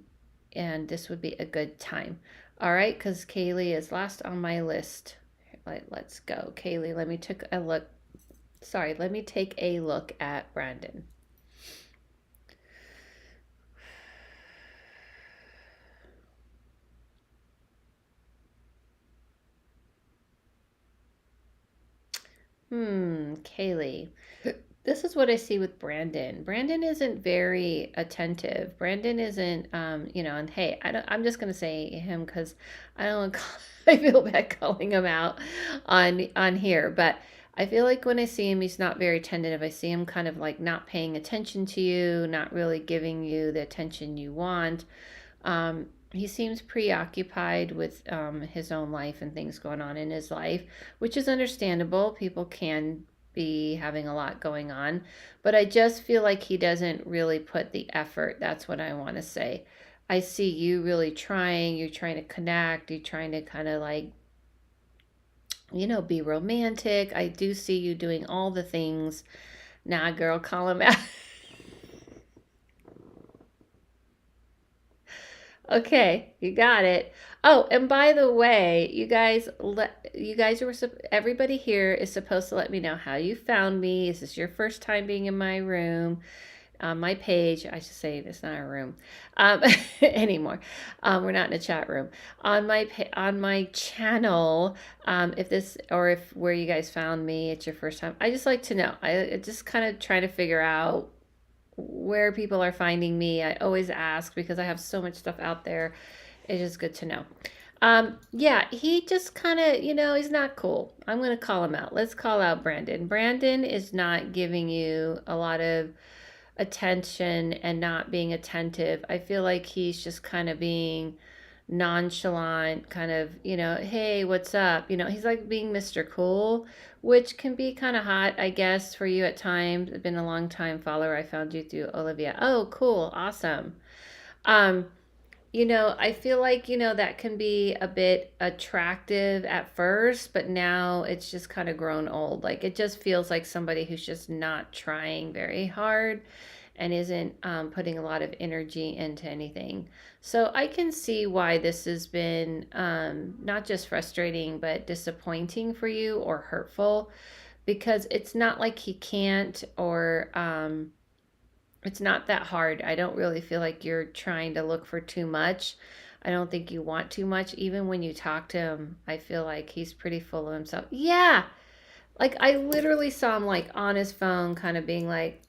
this would be a good time. All right, because Kaylee is last on my list. Let's go. Kaylee, let me take a look. Sorry, let me take a look at Brandon. Kaylee. This is what I see with Brandon. Brandon isn't very attentive. Brandon isn't, and hey, I'm just gonna say him because I don't. I feel bad calling him out on here, but I feel like when I see him, he's not very attentive. I see him kind of like not paying attention to you, not really giving you the attention you want. He seems preoccupied with his own life and things going on in his life, which is understandable. People can be having a lot going on, but I just feel like he doesn't really put the effort. That's what I want to say. I see you really trying. You're trying to connect. You're trying to kind of like, be romantic. I do see you doing all the things. Nah, girl, call him out. Okay, you got it. Oh, and by the way, you guys are everybody here is supposed to let me know how you found me. Is this your first time being in my room? On my page, I should say it's not a room anymore. We're not in a chat room. On my channel, if this or if where you guys found me, it's your first time. I just like to know. I just kind of try to figure out where people are finding me. I always ask because I have so much stuff out there. It's just good to know. Yeah, he just kind of, he's not cool. I'm going to call him out. Let's call out Brandon. Brandon is not giving you a lot of attention and not being attentive. I feel like he's just kind of being nonchalant, kind of, hey, what's up? He's like being Mr. Cool, which can be kind of hot, I guess, for you at times. I've been a long time follower. I found you through Olivia. Oh, cool. Awesome. Um, I feel like, that can be a bit attractive at first, but now it's just kind of grown old. Like it just feels like somebody who's just not trying very hard and isn't putting a lot of energy into anything. So I can see why this has been not just frustrating, but disappointing for you or hurtful because it's not like he can't or it's not that hard. I don't really feel like you're trying to look for too much. I don't think you want too much. Even when you talk to him, I feel like he's pretty full of himself. Yeah. Like I literally saw him like on his phone kind of being like,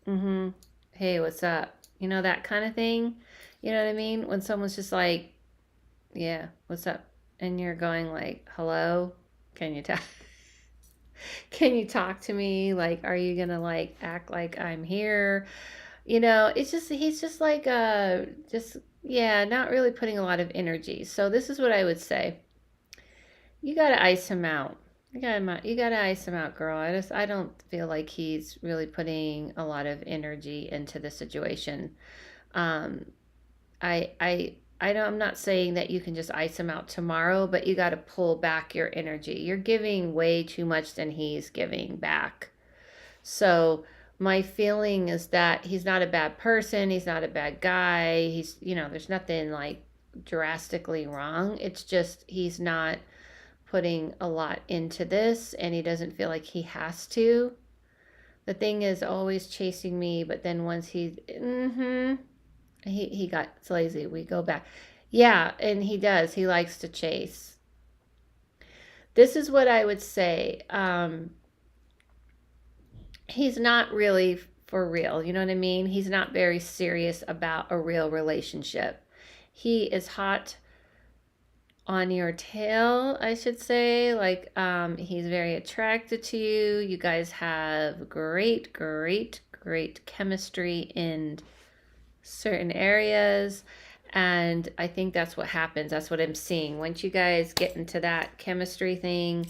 hey, what's up? That kind of thing. You know what I mean? When someone's just like, yeah, what's up? And you're going like, hello? Can you talk? Can you talk to me? Like, are you gonna like act like I'm here? It's just he's just like just yeah, not really putting a lot of energy. So this is what I would say. You gotta ice him out. You gotta ice him out, girl. I don't feel like he's really putting a lot of energy into the situation. Um, I'm not saying that you can just ice him out tomorrow, but you got to pull back your energy. You're giving way too much than he's giving back. So my feeling is that he's not a bad person. He's not a bad guy. There's nothing like drastically wrong. It's just he's not putting a lot into this and he doesn't feel like he has to. The thing is always chasing me, but then once he got lazy. We go back. Yeah, and he does. He likes to chase. this is what I would say. He's not really for real. You know what I mean? He's not very serious about a real relationship. He is hot on your tail, I should say. Like, he's very attracted to you. You guys have great chemistry in certain areas. And I think that's what happens. That's what I'm seeing. Once you guys get into that chemistry thing,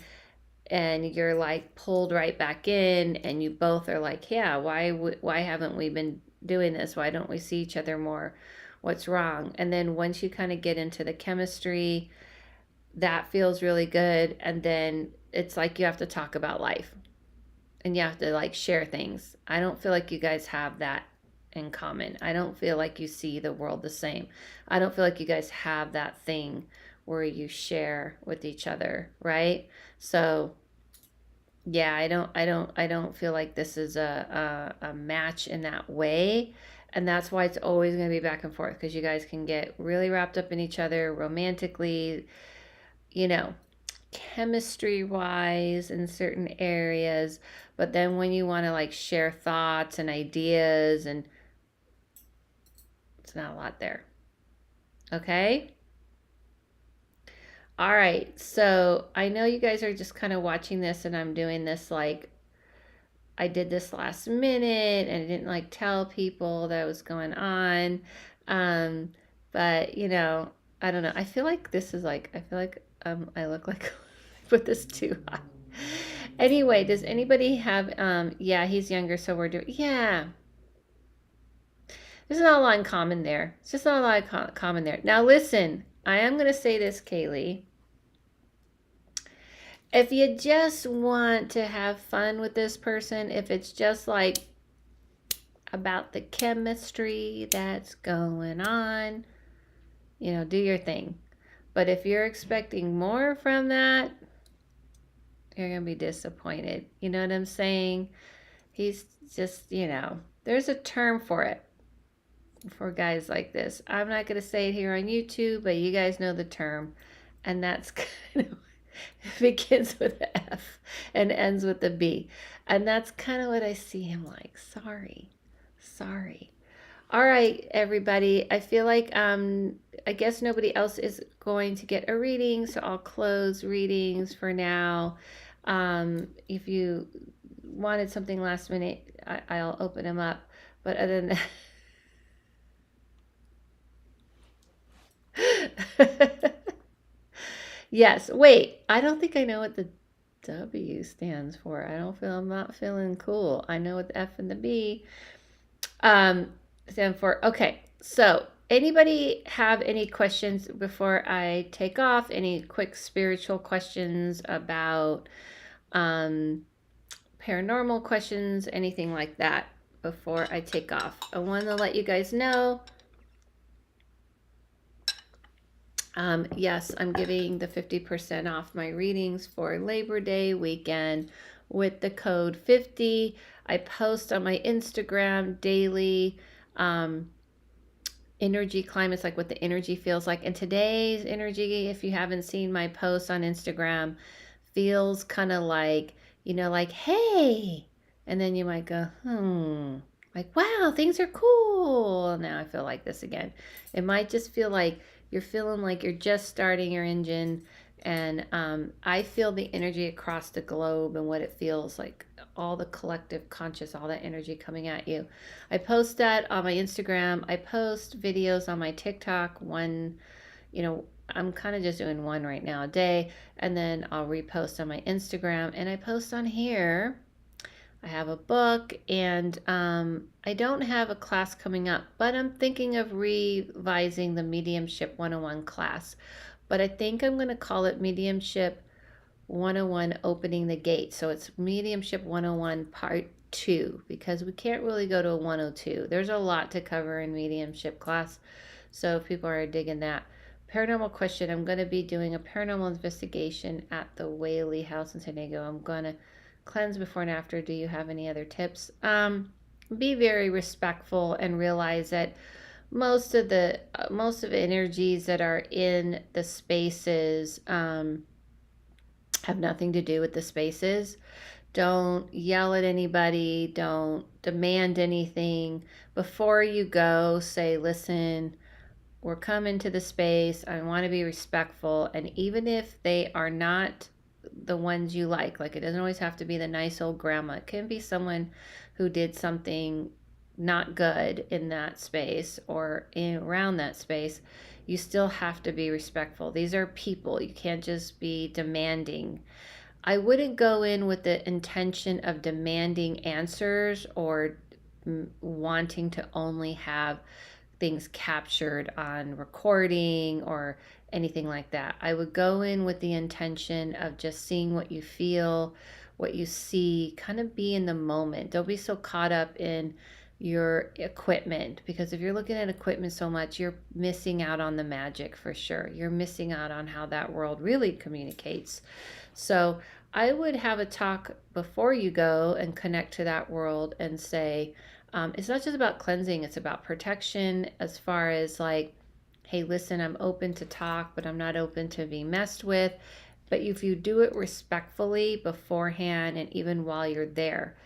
and you're like pulled right back in, and you both are like, yeah, why haven't we been doing this? Why don't we see each other more? What's wrong? And then once you kind of get into the chemistry, that feels really good. And then it's like you have to talk about life, and you have to like share things. I don't feel like you guys have that in common. I don't feel like you see the world the same. I don't feel like you guys have that thing where you share with each other, right? So yeah, I don't feel like this is a match in that way. And that's why it's always going to be back and forth, because you guys can get really wrapped up in each other romantically, you know, chemistry wise in certain areas. But then when you want to like share thoughts and ideas, and it's not a lot there. Okay. All right. So I know you guys are just kind of watching this, and I'm doing this like I did this last minute, and I didn't like tell people that was going on. Um, but I don't know. I feel like this is like, I feel like I look like I put this too high. Anyway, does anybody have yeah, he's younger, so we're doing, yeah. There's not a lot in common there. It's just not a lot of common there. Now listen, I am going to say this, Kaylee. If you just want to have fun with this person, if it's just like about the chemistry that's going on, do your thing. But if you're expecting more from that, you're going to be disappointed. You know what I'm saying? He's just, there's a term for it for guys like this. I'm not going to say it here on YouTube, but you guys know the term. And that's kind of, it begins with an F and ends with a B. And that's kind of what I see him like. Sorry. All right, everybody. I feel like I guess nobody else is going to get a reading, so I'll close readings for now. If you wanted something last minute, I'll open them up. But other than that, yes. Wait, I don't think I know what the W stands for. I'm not feeling cool. I know what the F and the B stand for. Okay, so anybody have any questions before I take off? Any quick spiritual questions about paranormal questions, anything like that before I take off? I want to let you guys know. Yes, I'm giving the 50% off my readings for Labor Day weekend with the code 50. I post on my Instagram daily energy climates, like what the energy feels like. And today's energy, if you haven't seen my post on Instagram, feels kind of like, like, hey. And then you might go, like, wow, things are cool. Now I feel like this again. It might just feel like you're feeling like you're just starting your engine. And I feel the energy across the globe and what it feels like, all the collective conscious, all that energy coming at you. I post that on my Instagram. I post videos on my TikTok. I'm kind of just doing one right now a day, and then I'll repost on my Instagram, and I post on here. I have a book, and I don't have a class coming up, but I'm thinking of revising the Mediumship 101 class. But I think I'm going to call it Mediumship 101 Opening the Gate. So it's Mediumship 101 Part 2, because we can't really go to a 102. There's a lot to cover in mediumship class. So if people are digging that. Paranormal question. I'm going to be doing a paranormal investigation at the Whaley House in San Diego. I'm going to cleanse before and after. Do you have any other tips? Be very respectful and realize that most of the energies that are in the spaces have nothing to do with the spaces. Don't yell at anybody. Don't demand anything. Before you go, say, listen, we're coming to the space. I want to be respectful. And even if they are not the ones you like it doesn't always have to be the nice old grandma. It can be someone who did something not good in that space or around that space. You still have to be respectful. These are people. You can't just be demanding. I wouldn't go in with the intention of demanding answers or wanting to only have things captured on recording or anything like that. I would go in with the intention of just seeing what you feel, what you see, kind of be in the moment. Don't be so caught up in your equipment, because if you're looking at equipment so much, you're missing out on the magic for sure. You're missing out on how that world really communicates. So I would have a talk before you go and connect to that world and say, it's not just about cleansing, it's about protection, as far as like, hey, listen, I'm open to talk, but I'm not open to be messed with. But if you do it respectfully beforehand and even while you're there,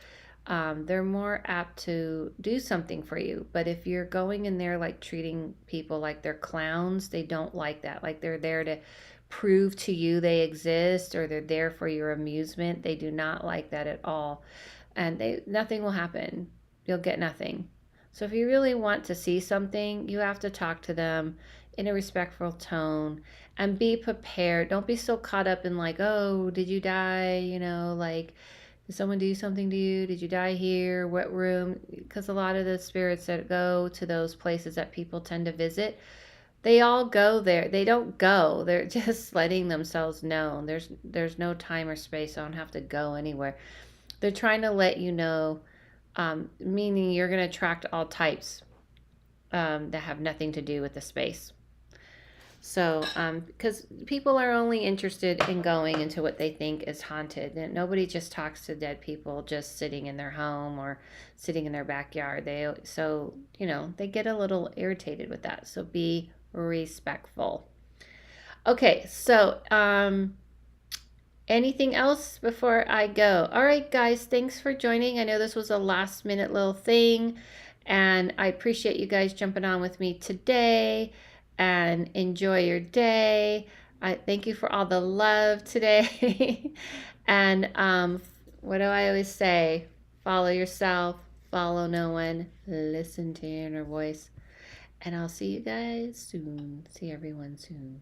they're more apt to do something for you. But if you're going in there like treating people like they're clowns, they don't like that. Like they're there to prove to you they exist, or they're there for your amusement. They do not like that at all. And nothing will happen. You'll get nothing. So if you really want to see something, you have to talk to them in a respectful tone and be prepared. Don't be so caught up in like, oh, did you die? Like, did someone do something to you? Did you die here? What room? Because a lot of the spirits that go to those places that people tend to visit, they all go there. They don't go. They're just letting themselves know. There's no time or space. I don't have to go anywhere. They're trying to let you know, meaning you're going to attract all types that have nothing to do with the space. So, because people are only interested in going into what they think is haunted. And nobody just talks to dead people just sitting in their home or sitting in their backyard. They get a little irritated with that. So be respectful. Okay, so anything else before I go? All right, guys, thanks for joining. I know this was a last minute little thing, and I appreciate you guys jumping on with me today, and enjoy your day. I thank you for all the love today. And what do I always say? Follow yourself, follow no one, listen to your inner voice. And I'll see you guys soon. See everyone soon.